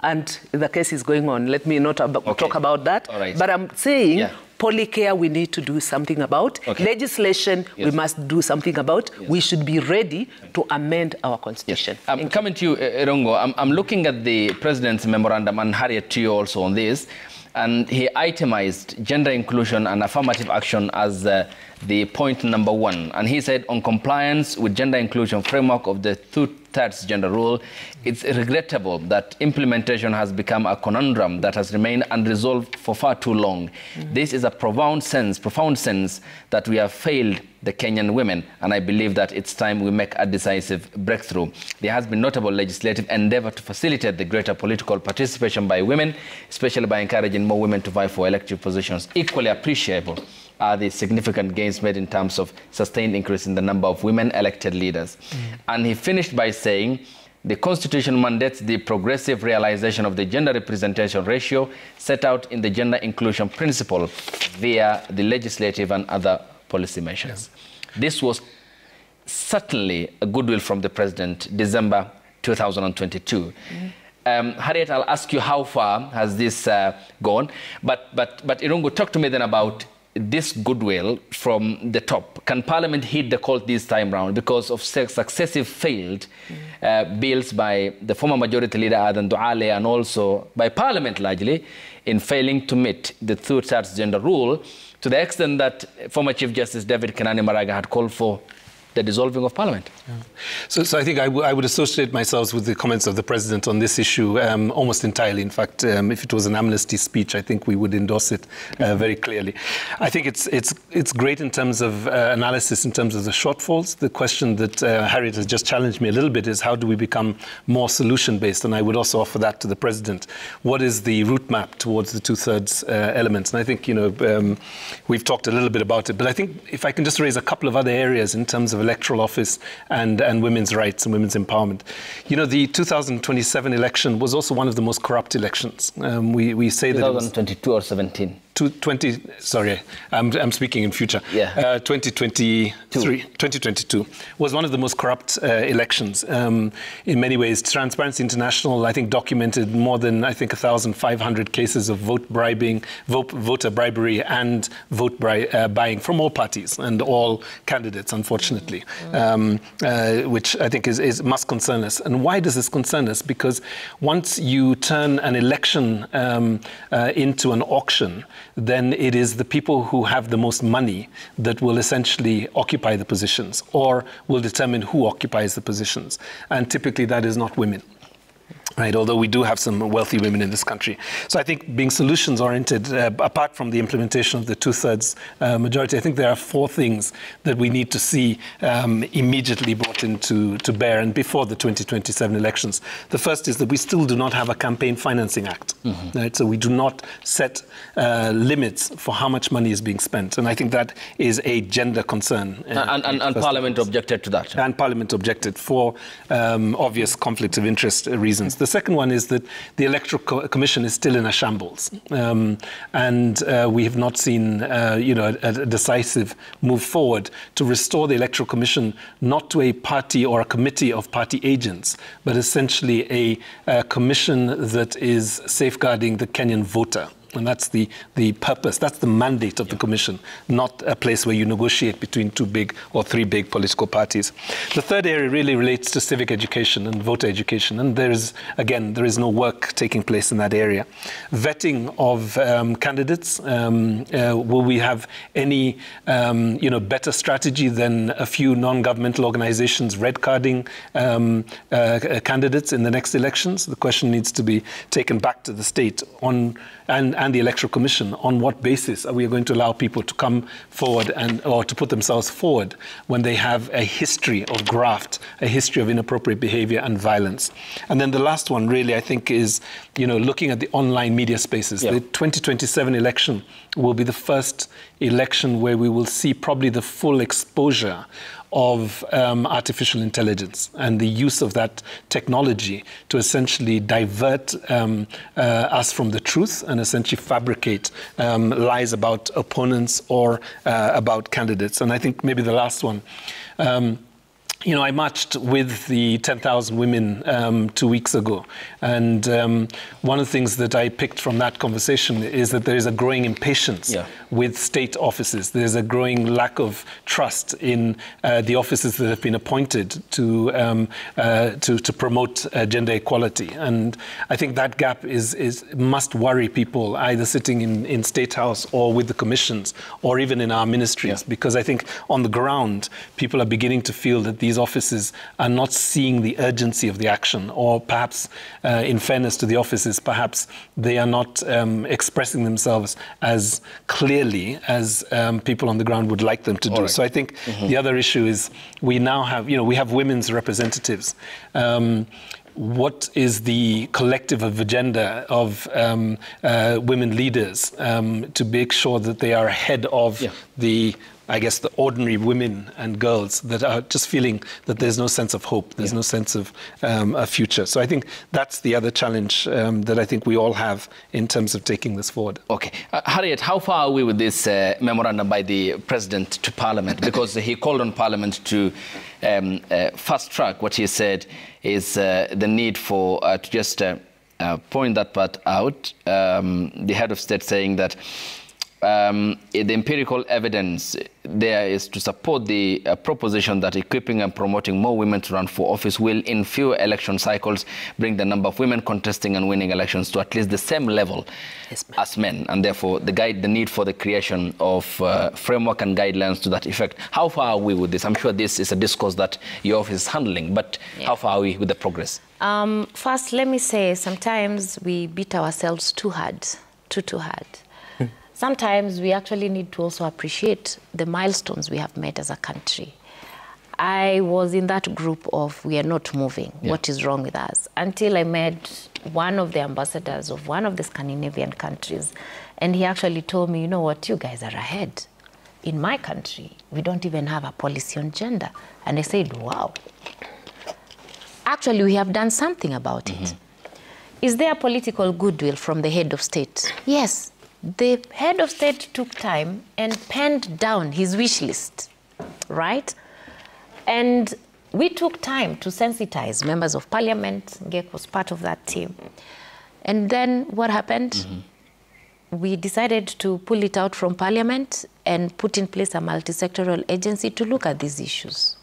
And the case is going on. Let me not talk about that. But I'm saying, Polycare, we need to do something about. Legislation, we must do something about. We should be ready to amend our constitution. I'm coming to you, Irungu. I'm looking at the president's memorandum, and Harriet to you also on this. And he itemized gender inclusion and affirmative action as the point number 1. And he said, on compliance with gender inclusion framework of the 2/3 gender rule, it's regrettable that implementation has become a conundrum that has remained unresolved for far too long. This is a profound sense that we have failed the Kenyan women, and I believe that it's time we make a decisive breakthrough. There has been notable legislative endeavor to facilitate the greater political participation by women, especially by encouraging more women to vie for elective positions. Equally appreciable are the significant gains made in terms of sustained increase in the number of women elected leaders. And he finished by saying, the Constitution mandates the progressive realization of the gender representation ratio set out in the gender inclusion principle via the legislative and other policy measures. This was certainly a goodwill from the president, December 2022. Harriet, I'll ask you how far has this gone, but Irungu, talk to me then about this goodwill from the top. Can Parliament heed the call this time round because of successive failed bills by the former majority leader Adan Duale and also by Parliament largely in failing to meet the 2/3 gender rule, to the extent that former Chief Justice David Kenani Maraga had called for the dissolving of Parliament? So I think I would associate myself with the comments of the President on this issue almost entirely. In fact, if it was an amnesty speech, I think we would endorse it very clearly. I think it's great in terms of analysis, in terms of the shortfalls. The question that Harriet has just challenged me a little bit is how do we become more solution-based? And I would also offer that to the President. What is the route map towards the 2/3 elements? And I think, we've talked a little bit about it, but I think if I can just raise a couple of other areas in terms of electoral office and women's rights and women's empowerment. The 2027 election was also one of the most corrupt elections. We say that 2022 or 17? I'm speaking in future. Yeah. 2022 was one of the most corrupt elections. In many ways, Transparency International, I think, documented more than, 1,500 cases of voter bribery and vote buying from all parties and all candidates, unfortunately, which I think must concern us. And why does this concern us? Because once you turn an election into an auction, then it is the people who have the most money that will essentially occupy the positions or will determine who occupies the positions. And typically that is not women. Right, although we do have some wealthy women in this country. So I think being solutions-oriented, apart from the implementation of the two-thirds majority, I think there are 4 things that we need to see immediately brought into bear and before the 2027 elections. The first is that we still do not have a campaign financing act. Right? So we do not set limits for how much money is being spent. And I think that is a gender concern. And Parliament objected to that. And Parliament objected for obvious conflict of interest reasons. The second one is that the Electoral Commission is still in a shambles, and we have not seen, a decisive move forward to restore the Electoral Commission not to a party or a committee of party agents, but essentially a commission that is safeguarding the Kenyan voter. And that's the purpose, that's the mandate of the Commission, not a place where you negotiate between 2 big or 3 big political parties. The third area really relates to civic education and voter education. And there is no work taking place in that area. Vetting of candidates, will we have any, better strategy than a few non-governmental organizations red carding candidates in the next elections? The question needs to be taken back to the state and the Electoral Commission. On what basis are we going to allow people to come forward or to put themselves forward when they have a history of graft, a history of inappropriate behavior and violence? And then the last one really, I think, is looking at the online media spaces. The 2027 election will be the first election where we will see probably the full exposure of artificial intelligence and the use of that technology to essentially divert us from the truth and essentially fabricate lies about opponents or about candidates. And I think maybe the last one, I marched with the 10,000 women 2 weeks ago. And one of the things that I picked from that conversation is that there is a growing impatience with state offices. There's a growing lack of trust in the offices that have been appointed to promote gender equality. And I think that gap must worry people either sitting in State House or with the commissions or even in our ministries, because I think on the ground, people are beginning to feel that these offices are not seeing the urgency of the action, or perhaps, in fairness to the offices, perhaps they are not expressing themselves as clearly as people on the ground would like them to do. Right. So I think the other issue is we now have, we have women's representatives. What is the collective agenda of women leaders to make sure that they are ahead of the ordinary women and girls that are just feeling that there's no sense of hope, there's no sense of a future. So I think that's the other challenge that I think we all have in terms of taking this forward. Okay. Harriet, how far are we with this memorandum by the President to Parliament? Because he called on Parliament to fast-track what he said is the need for, to just point that part out, the head of state saying that the empirical evidence there is to support the proposition that equipping and promoting more women to run for office will, in fewer election cycles, bring the number of women contesting and winning elections to at least the same level as men, and therefore the need for the creation of framework and guidelines to that effect. How far are we with this? I'm sure this is a discourse that your office is handling, but how far are we with the progress? First, let me say, sometimes we beat ourselves too hard, too hard. Sometimes we actually need to also appreciate the milestones we have made as a country. I was in that group of we are not moving, what is wrong with us? Until I met one of the ambassadors of one of the Scandinavian countries, and he actually told me, you know what, you guys are ahead. In my country, we don't even have a policy on gender. And I said, wow. Actually, we have done something about it. Is there political goodwill from the head of state? Yes. The head of state took time and penned down his wish list, right? And we took time to sensitize members of parliament. Ngek was part of that team. And then what happened? We decided to pull it out from parliament and put in place a multi-sectoral agency to look at these issues.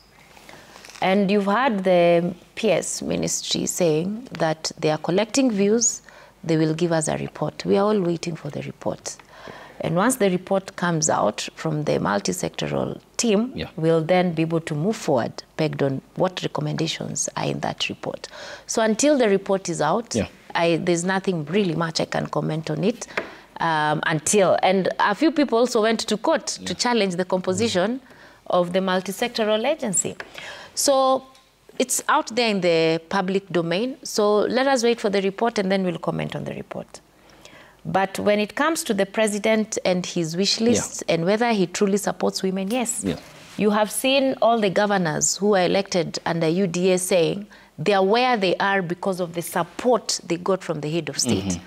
And you've heard the PS ministry saying that they are collecting views, they will give us a report. We are all waiting for the report. And once the report comes out from the multi-sectoral team, we'll then be able to move forward pegged on what recommendations are in that report. So until the report is out, there's nothing really much I can comment on it and a few people also went to court to challenge the composition of the multi-sectoral agency. So it's out there in the public domain. So let us wait for the report and then we'll comment on the report. But when it comes to the president and his wish list and whether he truly supports women, yes. You have seen all the governors who are elected under UDA saying they are where they are because of the support they got from the head of state.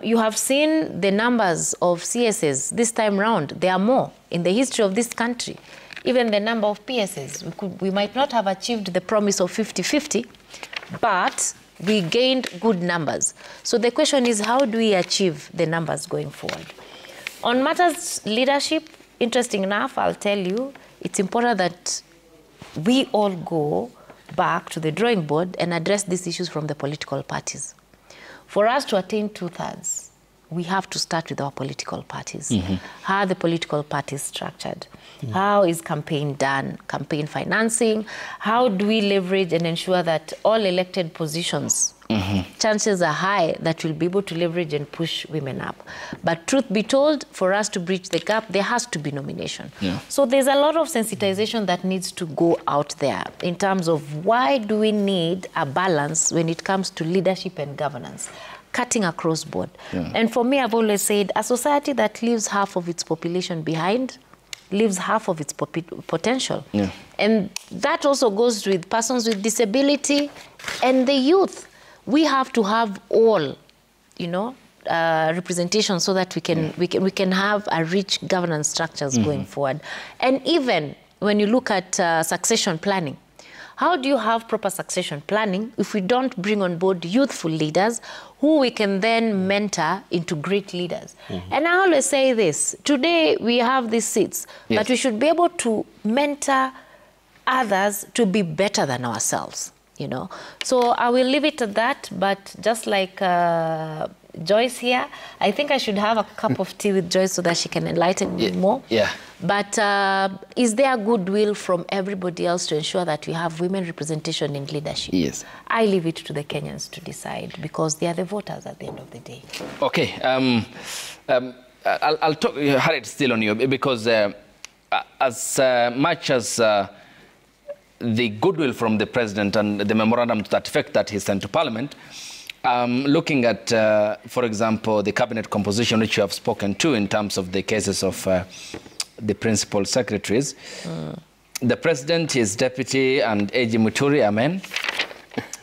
You have seen the numbers of CSs this time round. There are more in the history of this country. Even the number of PSs, we might not have achieved the promise of 50-50, but we gained good numbers. So the question is, how do we achieve the numbers going forward? On matters leadership, interesting enough, I'll tell you, it's important that we all go back to the drawing board and address these issues from the political parties. For us to attain 2/3, we have to start with our political parties. How are the political parties structured? How is campaign done? Campaign financing? How do we leverage and ensure that all elected positions, chances are high that we'll be able to leverage and push women up. But truth be told, for us to bridge the gap, there has to be nomination. So there's a lot of sensitization that needs to go out there in terms of why do we need a balance when it comes to leadership and governance, cutting across board. And for me, I've always said a society that leaves half of its population behind leaves half of its potential. And that also goes with persons with disability and the youth. We have to have all, representation so that we can have a rich governance structures going forward. And even when you look at succession planning, how do you have proper succession planning if we don't bring on board youthful leaders who we can then mentor into great leaders? And I always say this, today we have these seats, but we should be able to mentor others to be better than ourselves, So I will leave it at that, but just like Joyce here, I think I should have a cup of tea with Joyce so that she can enlighten me more. But is there goodwill from everybody else to ensure that we have women representation in leadership? I leave it to the Kenyans to decide because they are the voters at the end of the day. Okay. I'll talk, Harriet, still on you because as much as the goodwill from the president and the memorandum to that effect that he sent to Parliament, looking at, for example, the cabinet composition which you have spoken to in terms of the cases of the principal secretaries, the president, his deputy, and A.G. Muturi are men.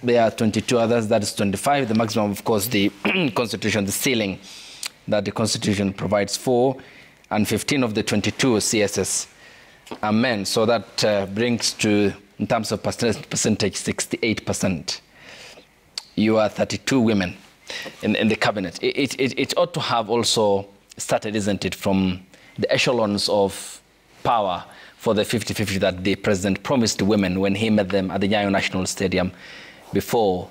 There are 22 others, that is 25. The maximum, of course, the constitution, the ceiling that the constitution provides for, and 15 of the 22 CSS are men. So that brings to, in terms of percentage, 68%. You are 32 women in the cabinet. It ought to have also started, isn't it, from the echelons of power for the 50-50 that the president promised to women when he met them at the Nyayo National Stadium before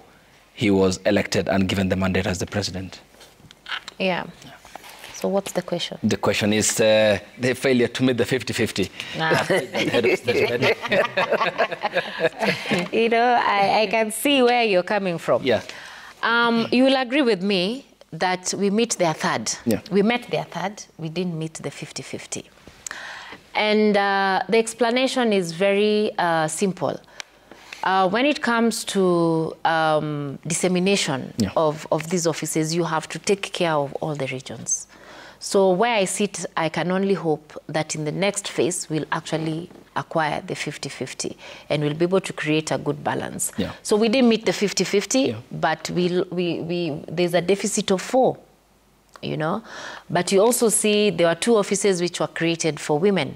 he was elected and given the mandate as the president. So what's the question? The question is the failure to meet the 50-50. I can see where you're coming from. You will agree with me that we meet their third. We met their third. We didn't meet the 50-50. And the explanation is very simple. When it comes to dissemination of these offices, you have to take care of all the regions. So where I sit, I can only hope that in the next phase, we'll actually acquire the 50-50 and we'll be able to create a good balance. So we didn't meet the 50-50, but there's a deficit of 4 you know. But you also see there are 2 offices which were created for women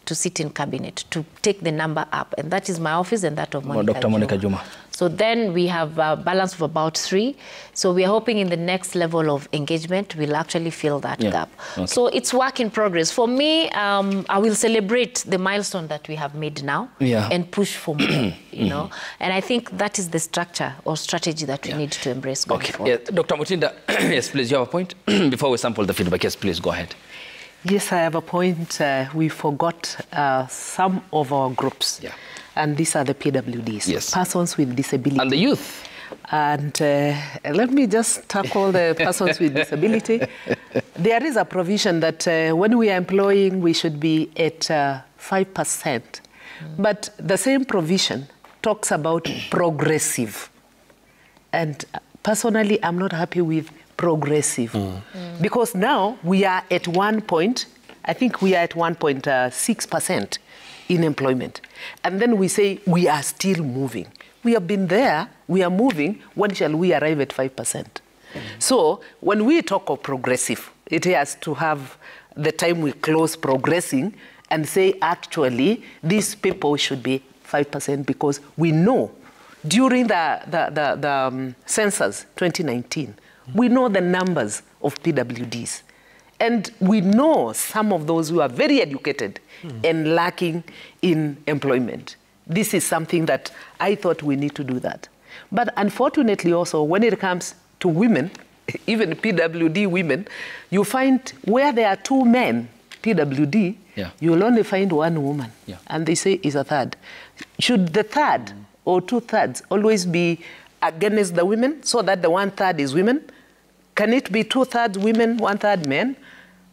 to sit in cabinet, to take the number up. And that is my office and that of Dr. Monica Juma. So then we have a balance of about 3. So we are hoping in the next level of engagement, we'll actually fill that gap. Okay. So it's work in progress. For me, I will celebrate the milestone that we have made now and push for more, you know. And I think that is the structure or strategy that we need to embrace going forward. Dr. Mutinda, yes, please, you have a point? Before we sample the feedback, yes, please, go ahead. Yes, I have a point. We forgot some of our groups. And these are the PWDs, persons with disability. And the youth. And let me just tackle the persons with disability. There is a provision that when we are employing, we should be at 5%. But the same provision talks about progressive. And personally, I'm not happy with progressive. Because now we are at 1 point, I think we are at 1.6% in employment. And then we say we are still moving. We have been there, we are moving, when shall we arrive at 5%? So when we talk of progressive, it has to have the time we close progressing and say actually these people should be 5% because we know during the census 2019, we know the numbers of PWDs. And we know some of those who are very educated and lacking in employment. This is something that I thought we need to do that. But unfortunately also, when it comes to women, even PWD women, you find where there are 2 men, PWD, you'll only find 1 woman. And they say is a third. Should the third or 2/3 always be against the women so that the 1/3 is women? Can it be 2/3 women, 1/3 men?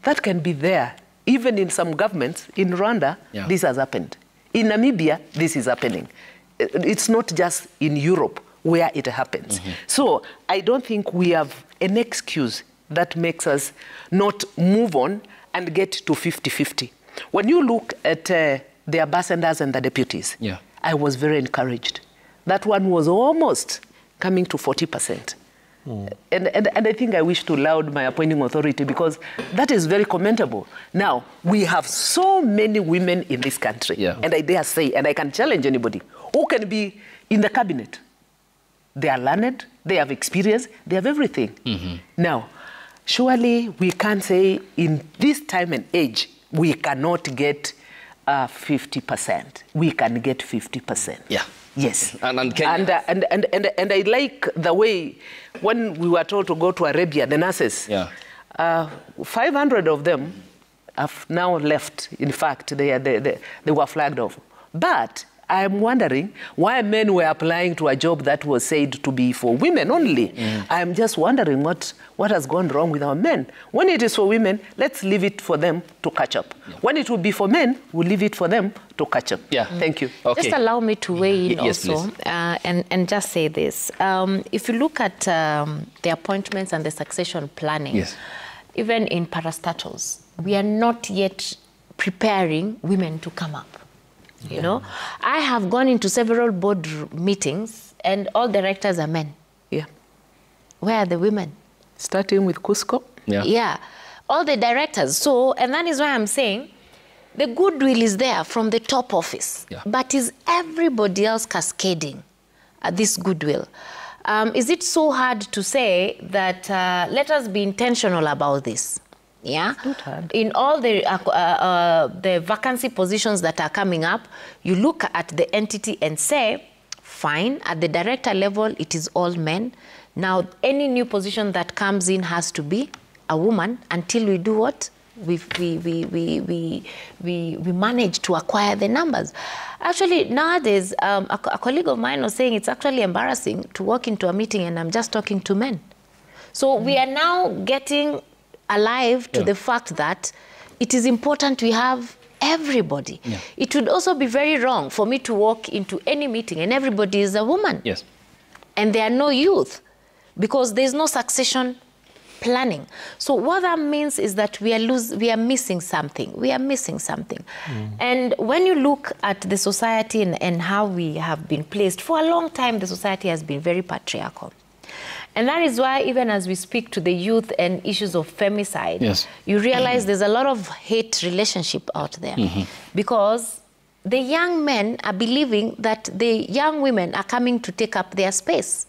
That can be there. Even in some governments, in Rwanda, this has happened. In Namibia, this is happening. It's not just in Europe where it happens. So I don't think we have an excuse that makes us not move on and get to 50-50. When you look at the ambassadors and the deputies, I was very encouraged. That one was almost coming to 40%. And I think I wish to laud my appointing authority because that is very commendable. Now, we have so many women in this country, and I dare say, and I can challenge anybody, who can be in the cabinet. They are learned, they have experience, they have everything. Now, surely we can't say in this time and age, we cannot get 50%. We can get 50%. Yes. And I like the way when we were told to go to Arabia, the nurses, 500 of them have now left. In fact, they were flagged off. But I'm wondering why men were applying to a job that was said to be for women only. I'm just wondering what has gone wrong with our men. When it is for women, let's leave it for them to catch up. When it will be for men, we'll leave it for them to catch up. Thank you. Just allow me to weigh in also and just say this. If you look at the appointments and the succession planning, even in parastatals, we are not yet preparing women to come up. You know, I have gone into several board meetings and all directors are men. Where are the women? Starting with Cusco. All the directors. So, and that is why I'm saying the goodwill is there from the top office. But is everybody else cascading this goodwill? Is it so hard to say that let us be intentional about this? In all the vacancy positions that are coming up, you look at the entity and say, fine, at the director level, it is all men. Now, any new position that comes in has to be a woman until we do what? We manage to acquire the numbers. Actually, nowadays, a colleague of mine was saying it's actually embarrassing to walk into a meeting and I'm just talking to men. So we are now getting alive to the fact that it is important we have everybody. It would also be very wrong for me to walk into any meeting and everybody is a woman. And there are no youth because there's no succession planning. So what that means is that we are missing something. We are missing something. And when you look at the society and how we have been placed, for a long time the society has been very patriarchal. And that is why even as we speak to the youth and issues of femicide, yes, you realize there's a lot of hate relationship out there. Because the young men are believing that the young women are coming to take up their space.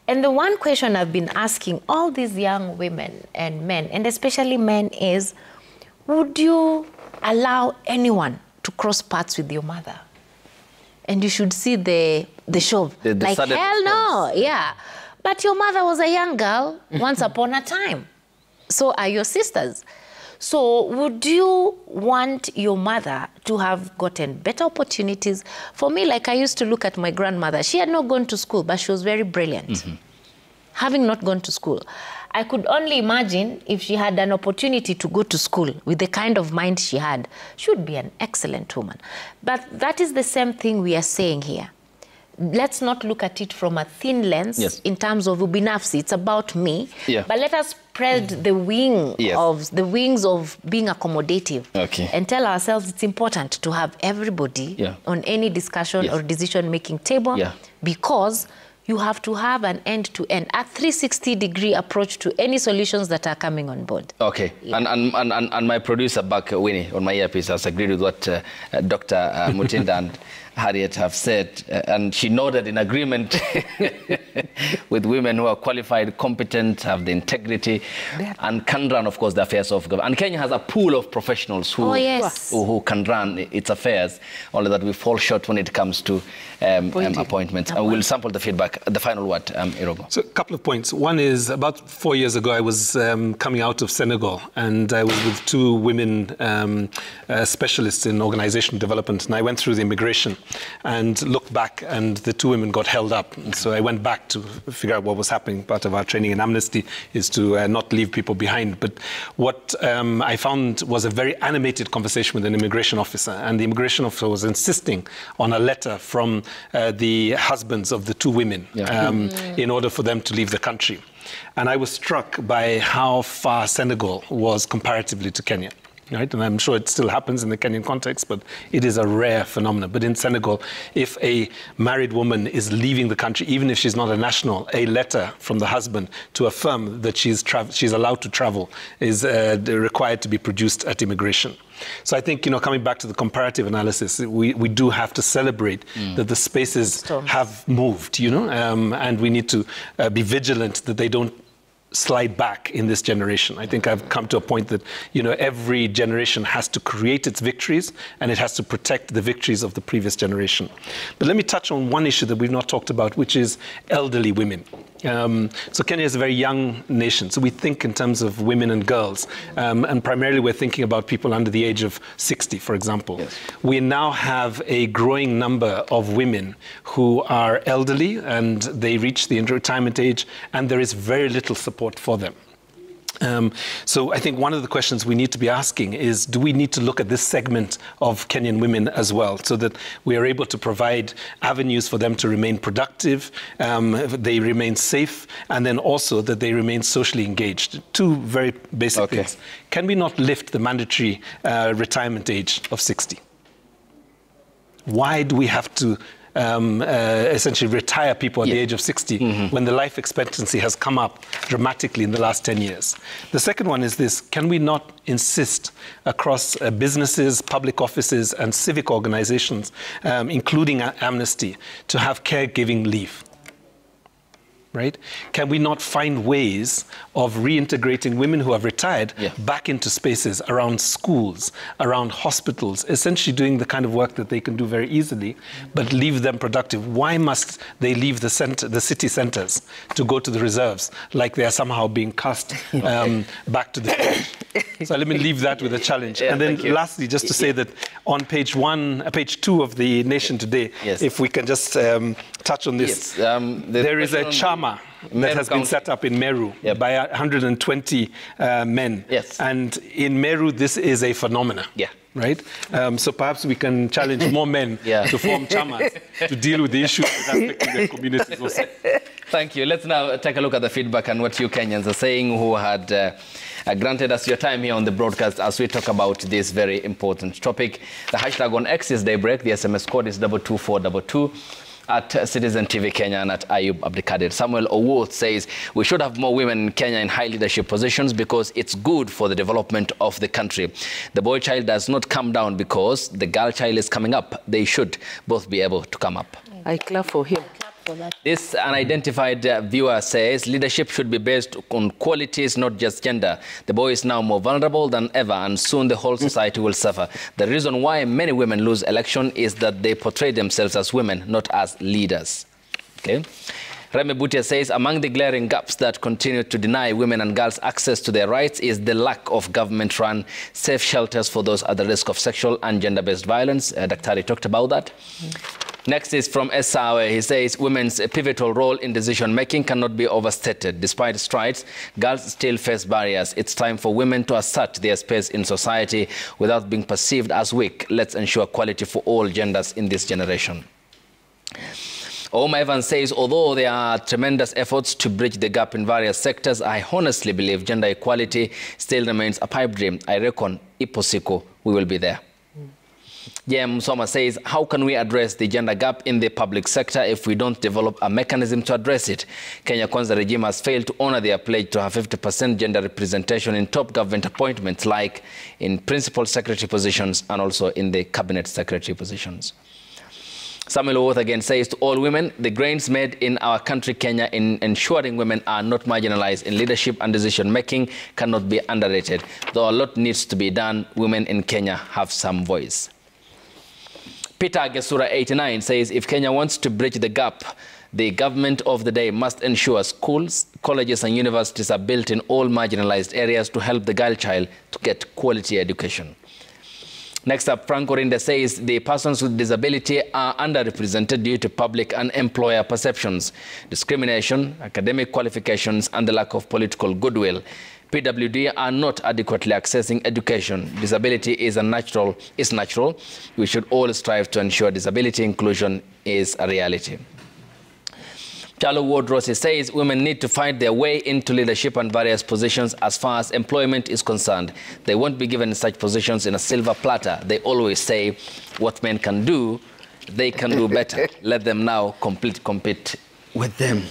And the one question I've been asking all these young women and men, and especially men, is, would you allow anyone to cross paths with your mother? And you should see the show. Like, hell no, yeah. But your mother was a young girl once upon a time. So are your sisters. So would you want your mother to have gotten better opportunities? For me, like I used to look at my grandmother. She had not gone to school, but she was very brilliant. Having not gone to school, I could only imagine if she had an opportunity to go to school with the kind of mind she had, she would be an excellent woman. But that is the same thing we are saying here. Let's not look at it from a thin lens in terms of ubinafsi. It's about me. But let us spread the wings of being accommodative and tell ourselves it's important to have everybody on any discussion or decision-making table because you have to have an end-to-end, a 360-degree approach to any solutions that are coming on board. Okay, and my producer back, Winnie, on my earpiece has agreed with what Dr. Mutinda and Harriet have said, and she nodded in agreement with women who are qualified, competent, have the integrity, and can run, of course, the affairs of government. And Kenya has a pool of professionals who, who can run its affairs, only that we fall short when it comes to appointments. And we'll sample the feedback. The final word, Irogo. So a couple of points. One is, about 4 years ago, I was coming out of Senegal, and I was with two women specialists in organizational development, and I went through the immigration and looked back, and the two women got held up. And so I went back to figure out what was happening. Part of our training in Amnesty is to not leave people behind. But what I found was a very animated conversation with an immigration officer, and the immigration officer was insisting on a letter from the husbands of the two women in order for them to leave the country. And I was struck by how far Senegal was comparatively to Kenya. Right? And I'm sure it still happens in the Kenyan context, but it is a rare phenomenon. But in Senegal, if a married woman is leaving the country, even if she's not a national, a letter from the husband to affirm that she's allowed to travel is required to be produced at immigration. So I think, coming back to the comparative analysis, we do have to celebrate that the spaces have moved, and we need to be vigilant that they don't slide back in this generation. I think I've come to a point that, every generation has to create its victories and it has to protect the victories of the previous generation. But let me touch on one issue that we've not talked about, which is elderly women. So Kenya is a very young nation, so we think in terms of women and girls, and primarily we're thinking about people under the age of 60, for example. Yes. We now have a growing number of women who are elderly and they reach the retirement age, and there is very little support for them. So I think one of the questions we need to be asking is, do we need to look at this segment of Kenyan women as well, so that we are able to provide avenues for them to remain productive, they remain safe, and then also that they remain socially engaged? Two very basic things. Can we not lift the mandatory retirement age of 60? Why do we have to essentially retire people at the age of 60 when the life expectancy has come up dramatically in the last 10 years? The second one is this: can we not insist across businesses, public offices, and civic organizations, including Amnesty, to have caregiving leave? Right? Can we not find ways of reintegrating women who have retired back into spaces around schools, around hospitals, essentially doing the kind of work that they can do very easily, but leave them productive? Why must they leave the city centers to go to the reserves like they are somehow being cast back to the village? So let me leave that with a challenge. And then lastly, just to say that on page 2 of the Nation today, if we can just touch on this, there is a chama that has been set up in Meru by 120 men. And in Meru, this is a phenomenon. Right? So perhaps we can challenge more men to form chamas to deal with the issues that are affecting their communities also. Thank you. Let's now take a look at the feedback and what you Kenyans are saying, who had granted us your time here on the broadcast as we talk about this very important topic. The hashtag on X is Daybreak. The SMS code is 22422. at Citizen TV Kenya and at Ayub Abdikadir. Samuel Owuoth says we should have more women in Kenya in high leadership positions because it's good for the development of the country. The boy child does not come down because the girl child is coming up. They should both be able to come up. I clap for him. This unidentified viewer says leadership should be based on qualities, not just gender. The boy is now more vulnerable than ever, and soon the whole society will suffer. The reason why many women lose election is that they portray themselves as women, not as leaders. Okay. Remy Butia says among the glaring gaps that continue to deny women and girls access to their rights is the lack of government-run safe shelters for those at the risk of sexual and gender-based violence. Daktari talked about that. Next is from Esawe. He says women's pivotal role in decision-making cannot be overstated. Despite strides, girls still face barriers. It's time for women to assert their space in society without being perceived as weak. Let's ensure equality for all genders in this generation. Oma Evans says, although there are tremendous efforts to bridge the gap in various sectors, I honestly believe gender equality still remains a pipe dream. I reckon Iposiko, we will be there. Jem Soma says, how can we address the gender gap in the public sector if we don't develop a mechanism to address it? Kenya Kwanza regime has failed to honor their pledge to have 50% gender representation in top government appointments, like in principal secretary positions and also in the cabinet secretary positions. Samuel Owuoth again says to all women, the gains made in our country, Kenya, in ensuring women are not marginalized in leadership and decision-making cannot be underrated. Though a lot needs to be done, women in Kenya have some voice. Peter Gesura 89 says, if Kenya wants to bridge the gap, the government of the day must ensure schools, colleges and universities are built in all marginalized areas to help the girl child to get quality education. Next up, Frank Orinde says the persons with disability are underrepresented due to public and employer perceptions, discrimination, academic qualifications, and the lack of political goodwill. PWD are not adequately accessing education. Disability is natural. We should all strive to ensure disability inclusion is a reality. Charlo Ward Rossi says women need to find their way into leadership and various positions as far as employment is concerned. They won't be given such positions in a silver platter. They always say what men can do, they can do better. Let them now compete with them.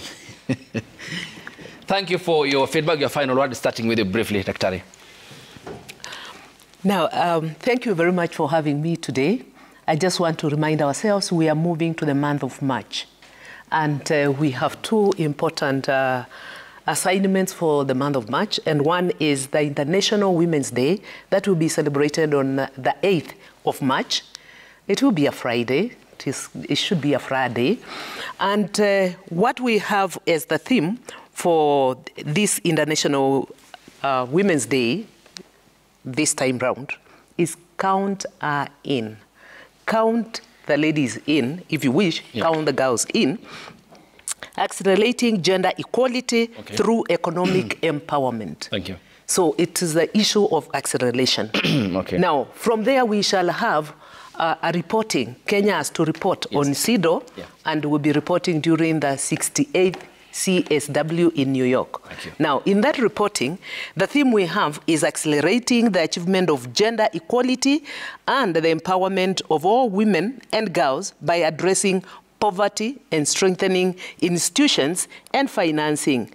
Thank you for your feedback. Your final word, starting with you briefly, Daktari. Now, thank you very much for having me today. I just want to remind ourselves we are moving to the month of March. And we have two important assignments for the month of March. And one is the International Women's Day that will be celebrated on the 8th of March. It will be a Friday. It should be a Friday. And what we have as the theme for this International Women's Day this time round is count her in. Count the ladies in, if you wish, count the girls in, accelerating gender equality through economic empowerment. Thank you. So it is the issue of acceleration. Now, from there we shall have a reporting. Kenya has to report on CEDAW, and will be reporting during the 68th CSW in New York. Now, in that reporting, the theme we have is accelerating the achievement of gender equality and the empowerment of all women and girls by addressing poverty and strengthening institutions and financing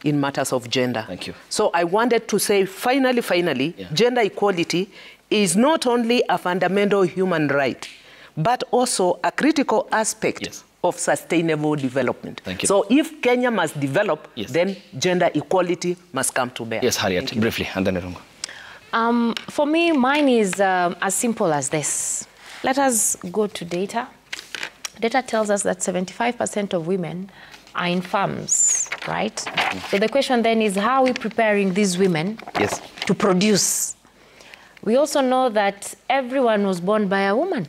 in matters of gender. Thank you. So I wanted to say, finally, gender equality is not only a fundamental human right, but also a critical aspect of sustainable development. Thank you. So if Kenya must develop, then gender equality must come to bear. Yes, Harriet, briefly, and then Irungu. For me, mine is as simple as this. Let us go to data. Data tells us that 75% of women are in farms, right? So the question then is, how are we preparing these women to produce? We also know that everyone was born by a woman.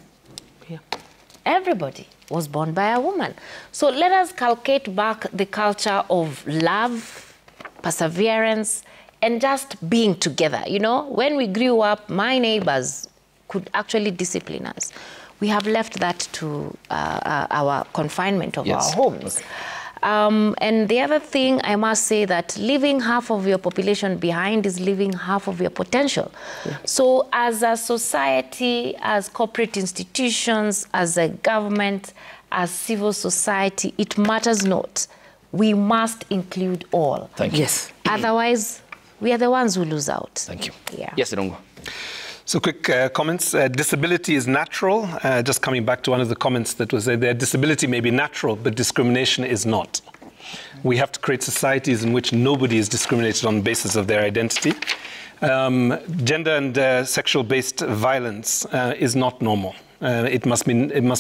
Everybody was born by a woman. So let us calculate back the culture of love, perseverance, and just being together. You know, when we grew up, my neighbors could actually discipline us. We have left that to our confinement of our homes. And the other thing, I must say that leaving half of your population behind is leaving half of your potential. So as a society, as corporate institutions, as a government, as civil society, it matters not. We must include all. Thank you. Yes. Otherwise, we are the ones who lose out. Thank you. Yeah. Yes, Irungu. So quick comments. Disability is natural. Just coming back to one of the comments that was there, disability may be natural, but discrimination is not. We have to create societies in which nobody is discriminated on the basis of their identity. Gender and sexual-based violence is not normal. It must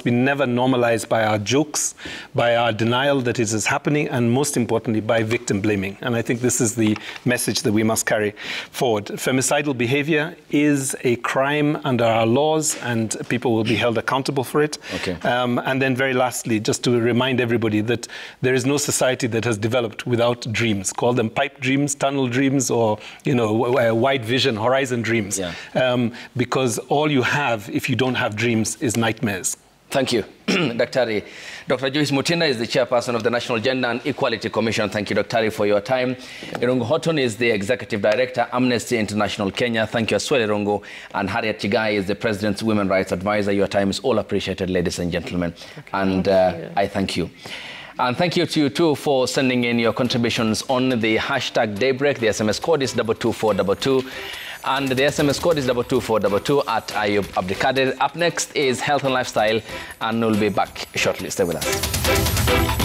be never normalized by our jokes, by our denial that it is happening, and most importantly, by victim blaming. And I think this is the message that we must carry forward. Femicidal behavior is a crime under our laws, and people will be held accountable for it. Okay. And then very lastly, just to remind everybody that there is no society that has developed without dreams. Call them pipe dreams, tunnel dreams, or wide vision, horizon dreams. Yeah. Because all you have, if you don't have dreams, is nightmares. Thank you, Daktari. Dr. Joyce Mutinda is the chairperson of the National Gender and Equality Commission. Thank you, Daktari, for your time. Irungu Horton is the executive director, Amnesty International Kenya. Thank you as well, Irungu. And Harriet Chigai is the president's women rights advisor. Your time is all appreciated, ladies and gentlemen. Okay, and I thank you. And thank you to you too for sending in your contributions on the hashtag Daybreak. The SMS code is 22422. And the SMS code is 22422 at Ayub Abdikadir. Up next is Health and Lifestyle, and we'll be back shortly. Stay with us.